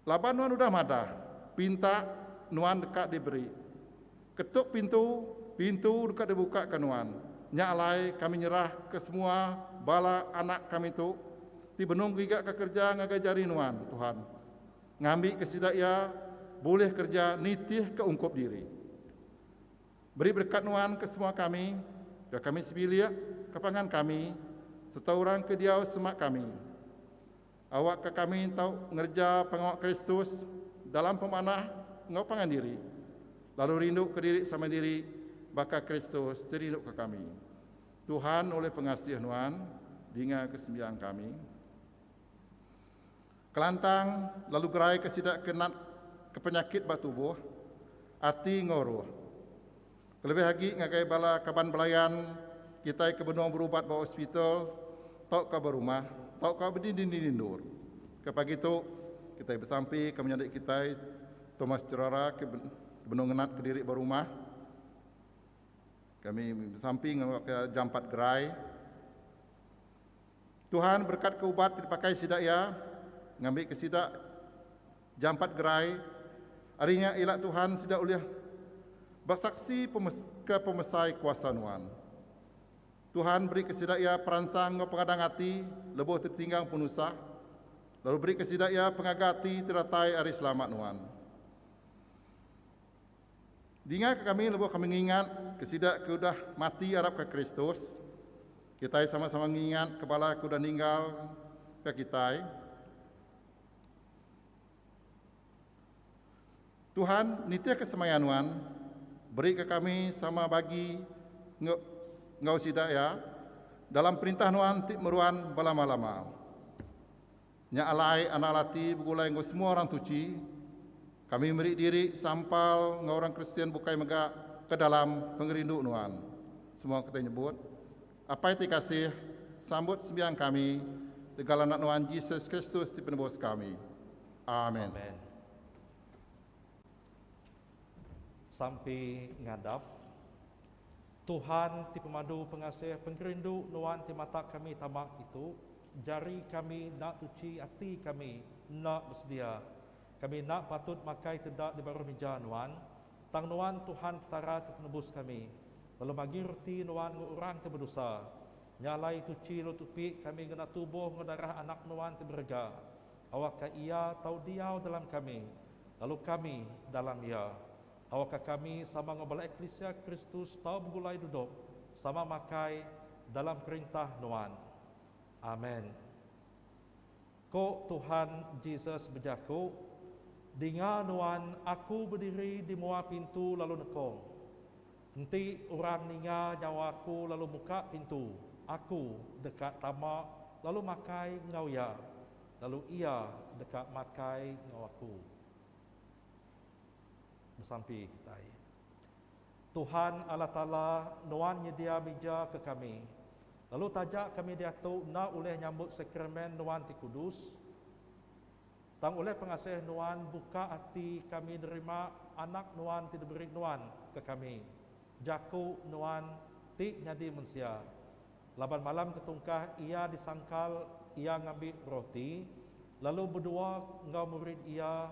Laban Nuhan udah madah, pinta Nuhan dekat diberi. Ketuk pintu dekat dibuka ke Nuhan. Nyalai kami nyerah ke semua bala anak kami tu. Ti benung gigak ke kerja ngagai jari Nuhan Tuhan. Ngambil kesidaya boleh kerja nitih ke ungkup diri. Beri berkat Nuhan ke semua kami, ke kami sebilia, kepangan kami, serta orang ke diau semak kami. Awak ke kami tahu ngerja pengawak Kristus dalam pemanah ngau pangan diri. Lalu rindu ke diri sama diri, baka Kristus seriduk ke kami. Tuhan oleh pengasih Nuan, dinga kesembiang kami. Kelantang lalu gerai kesidak kenat ke penyakit batubuh, ati ngoruh. Kelebih lagi ngagai bala kaban belayan, kita ke benua berubat bawa hospital, tok ke berumah, tok ke berdinding-dindur. Kepagi itu, kita bersampi ke menyadik kita, Thomas Cerara ke benua ngenat ke diri berumah. Kami bersampi ke jampat gerai. Tuhan berkat ke ubat dipakai sidak ya, ngambil ke sidak jampat gerai. Harinya ilah Tuhan sidak uliah bersaksi ke pemesai kuasa Nuan. Tuhan beri kesidak ia peransang pengadang hati, lebih tertinggang penusah. Lalu beri kesidak ia pengagati teratai hari selamat Nuan. Dinga kami lebih kami mengingat kesidak ke udah mati Arab ke Kristus. Kita sama-sama mengingat kepala ke udah ninggal ke kita. Tuhan nitia kesemayanuan beri ke kami sama bagi ngau sidak ya dalam perintah Nuan ti meruan balama-lama. Nya alai analati begulai ngau semua orang tuci. Kami beri diri sampal ngau orang Kristen bukai mega ke dalam pengerindu Nuan. Semua kita nyebut. Apa itu kasih sambut sembiang kami segala anak Nuan Yesus Kristus di penebus kami. Amin. Amin. Sampai ngadap, Tuhan ti pemadu pengasih pengerindu Nuan ti mata kami tamak itu, jari kami nak tuci hati kami nak bersedia. Kami nak patut makai tidak di baru meja Nuan. Tang Nuan Tuhan petara ti penebus kami. Lalu bagi roti Nuan orang ti berdosa. Nyalai tuci lutupi kami kena tubuh ngedarah anak Nuan ti berga. Awak ia tahu diau dalam kami. Lalu kami dalam ia. Awak kami sama ngobala Eklesia Kristus tahu begulai duduk. Sama makai dalam perintah Nuan. Amin. Ko Tuhan Yesus berjaku, dinga Nuan aku berdiri di mua pintu lalu nekong. Nanti orang ninga nyawaku lalu buka pintu. Aku dekat tamak lalu makai ngau ya. Lalu ia dekat makai ngau aku. Bersampi kita. Tuhan Allah Ta'ala Nuan nyedia meja ke kami. Lalu tajak kami diatuk nak oleh nyambut sakramen Nuan ti kudus. Tang oleh pengasih Nuan buka hati kami nerima anak Nuan ti diberi Nuan ke kami. Jaku Nuan ti nyadi manusia. Laban malam ketungkah ia disangkal ia ngambil roti. Lalu berdua ngau murid ia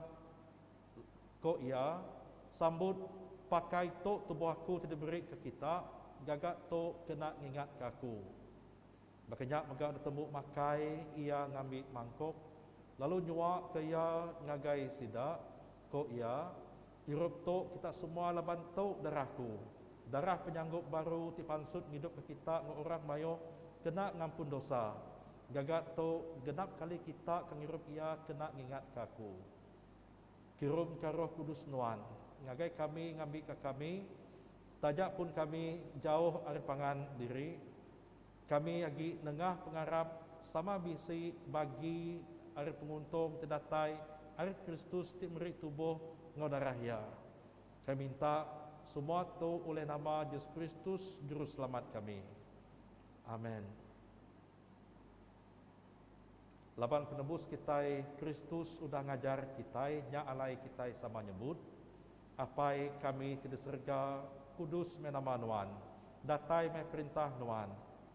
ko ia sambut pakai tok tubuh aku ti diberi ke kita. Gagak tok kena ngingat ke aku. Makanya megak bertemu makai ia ngambil mangkok. Lalu nyuak ke ia ngagai sidak. Ko ia irup tok kita semua laban tok darahku. Darah penyanggup baru ti pansut ngidup ke kita ngorang mayo kena ngampun dosa. Gagak tok genap kali kita kengirup ia kena ngingat ke aku. Kirum ke Roh Kudus Nuan. Ngagai kami ngambil ke kami. Tajak pun kami jauh ari pangan diri. Kami lagi nengah pengarap sama bisi bagi ari penguntung terdatai ari Kristus ti meri tubuh ngau darah ya. Kami minta semua tu oleh nama Yesus Kristus juru selamat kami. Amin. Laban penebus kita Kristus sudah ngajar kita nya alai kita sama nyebut apai kami tidak serga kudus menama Nuan. Datai meh perintah Nuan.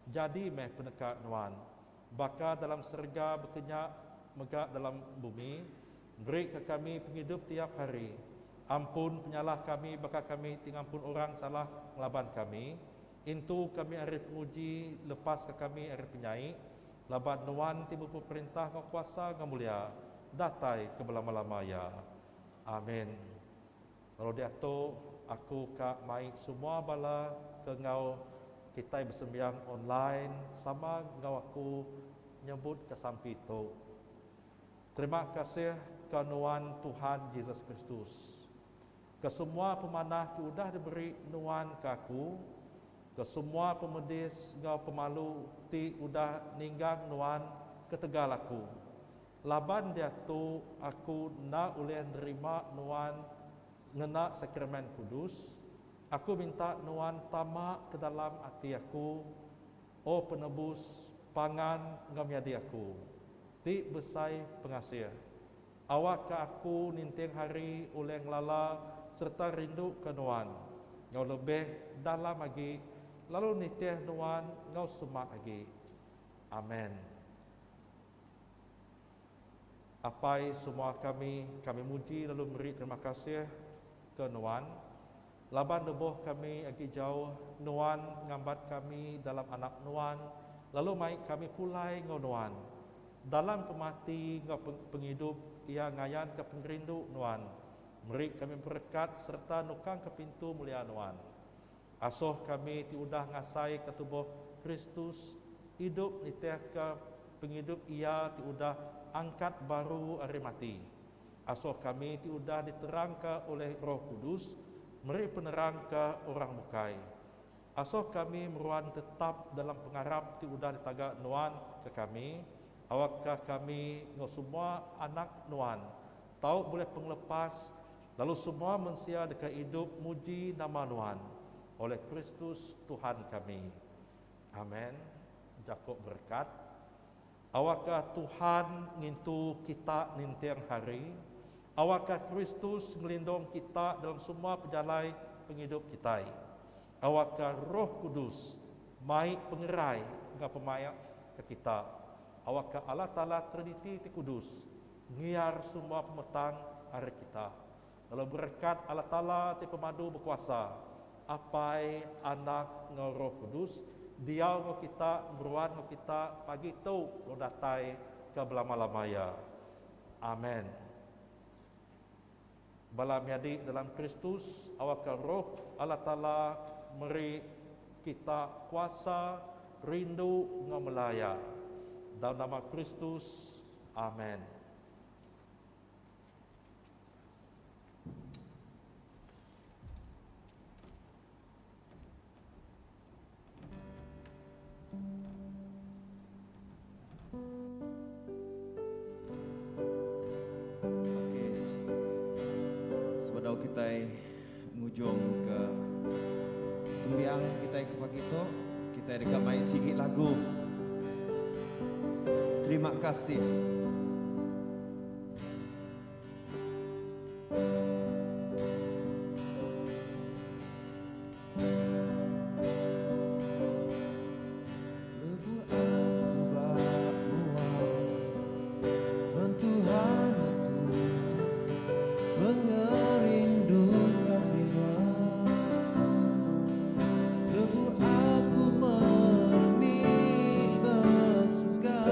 Jadi meh penekat Nuan. Baka dalam serga berkenyak megak dalam bumi. Beri ke kami penghidup tiap hari. Ampun penyalah kami baka kami tingampun orang salah melaban kami. Intu kami hari penguji lepas ke kami hari penyai. Laban Nuan tiba perintah kau kuasa kau mulia. Datai ke belama-lama ya. Amin. Kalau dia tu aku kak mai semua bala ke ngau kita bersembiang online sama ngau aku nyebut ke sampi tu. Terima kasih kenuan Tuhan Yesus Kristus. ke semua pemanah ki udah diberi nuan ke aku, ke semua pemedis ngau pemalu ti udah ninggang nuan ke tegal aku. Laban dia tu aku nak uleh nerima nuan ngena sakramen kudus. Aku minta nuan tamak ke dalam hati aku, oh penebus pangan ngam yadi aku. Ti besai pengasih. Awak ke aku ninteng hari uleh ngelala serta rindu ke nuan. Ngau lebih dalam lagi, lalu nitih nuan ngau semak lagi. Amin. Apai semua kami muji lalu beri terima kasih ke nuan. Laban deboh kami agi jauh, nuan ngambat kami dalam anak nuan, lalu mai kami pulai ngau nuan. Dalam kemati ngau penghidup, ia ngayan ke pengrindu nuan. Meri kami berkat serta nukang ke pintu mulia nuan. Asoh kami tiudah ngasai ke tubuh Kristus, hidup nitih ke penghidup ia tiudah angkat baru hari mati. Asoh kami tiudah diterangkan oleh Roh Kudus, meri penerang ke orang mukai. Asoh kami meruan tetap dalam pengarap tiudah ditagak nuan ke kami. Awakkah kami ngau semua anak nuan tahu boleh penglepas, lalu semua manusia dekat hidup muji nama nuan oleh Kristus Tuhan kami. Amin. Jakob berkat. Awakkah Tuhan ngintu kita ninteng hari? Awakkah Kristus ngelindung kita dalam semua perjalanan penghidup kita? Awakkah Roh Kudus mai pengerai ngau pemayak ke kita? Awakkah Allah Ta'ala Trinity ti Kudus ngiar semua pemetang hari kita? Lalu berkat Allah Ta'ala ti pemadu berkuasa, apai anak ngau Roh Kudus, dia ngau kita, beruan ngau kita pagi tu lo datai ke belama-lamaya. Amin. Bala miadi dalam Kristus, awakkah Roh Allah Ta'ala meri kita kuasa rindu ngau melaya. Dalam nama Kristus, amin. Okey, sebelum kita ngujung ke sembiang kita ke pagi tu, kita dekat main sikit lagu. Terima kasih. Lebu aku berbuat, Tuhan aku kasih, mengerindu kasih-Mu. Lebu aku mermit bersuka,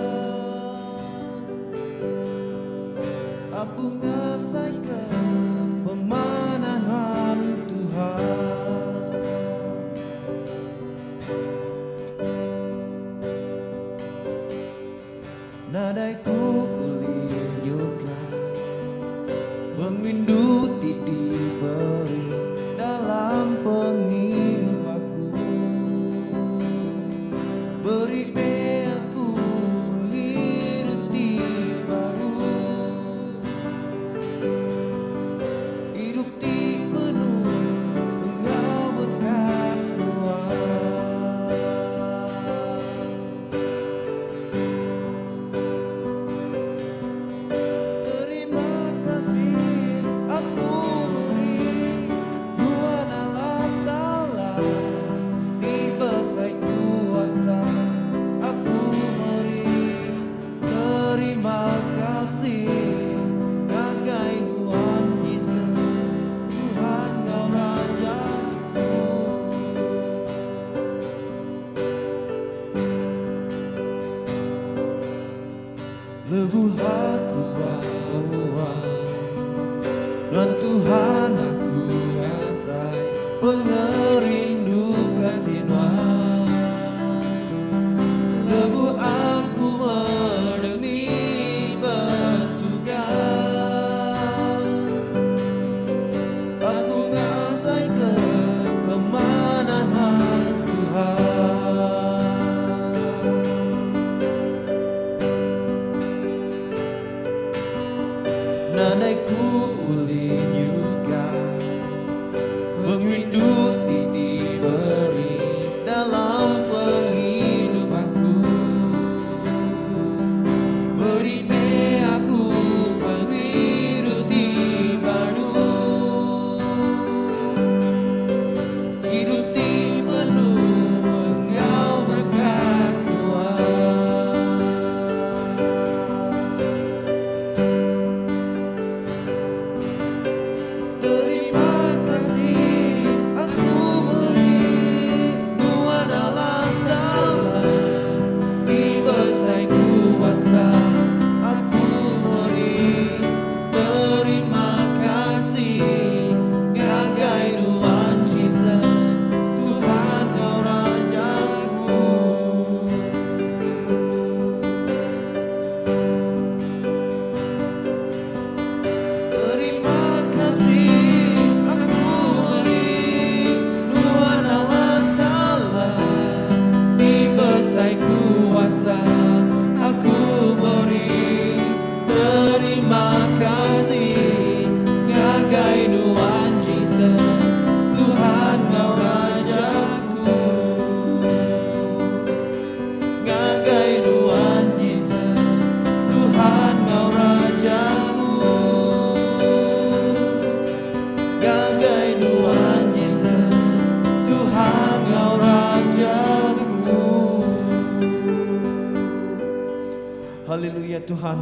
Tuhan.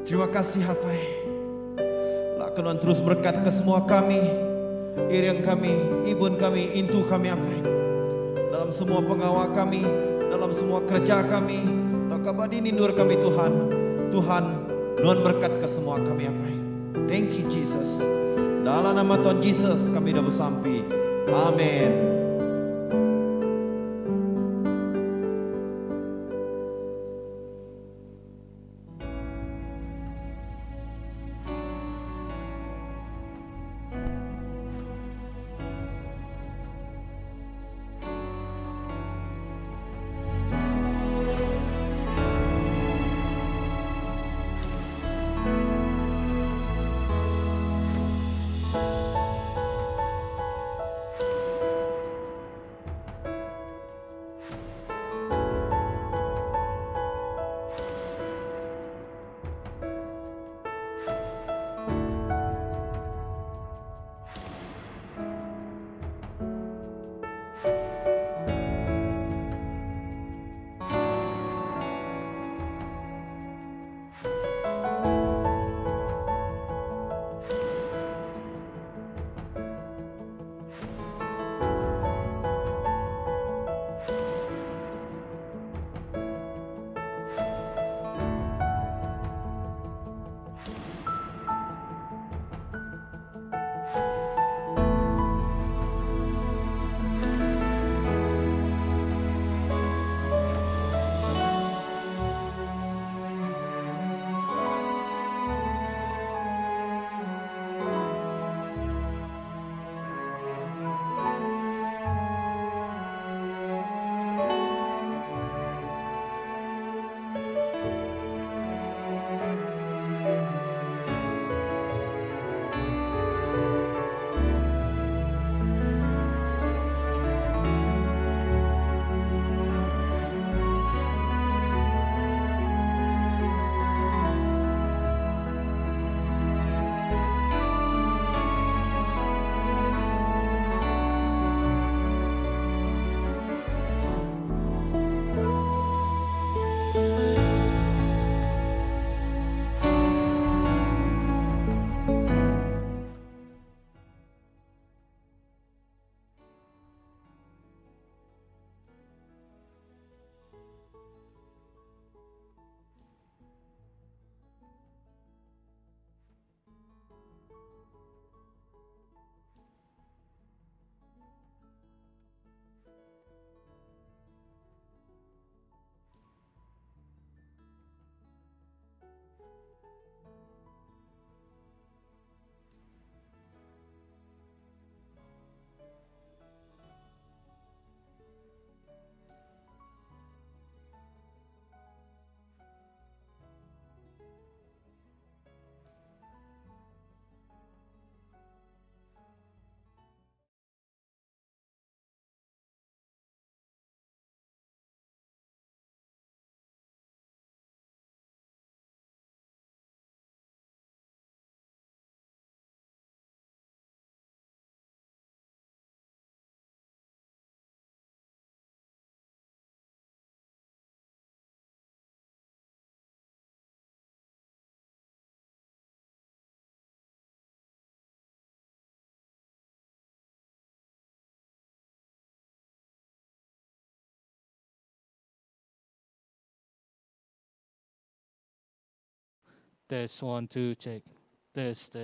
Terima kasih Hapai. Lah Tuhan terus berkat ke semua kami, iriang kami, ibun kami, intu kami Hapai. Dalam semua pengawal kami, dalam semua kerja kami, tak kabadi nindur kami Tuhan. Tuhan, Tuhan berkat ke semua kami Hapai. Thank you Jesus. Dalam nama Tuhan Yesus kami dah bersampai. Amin. Test 1 2 check. Test.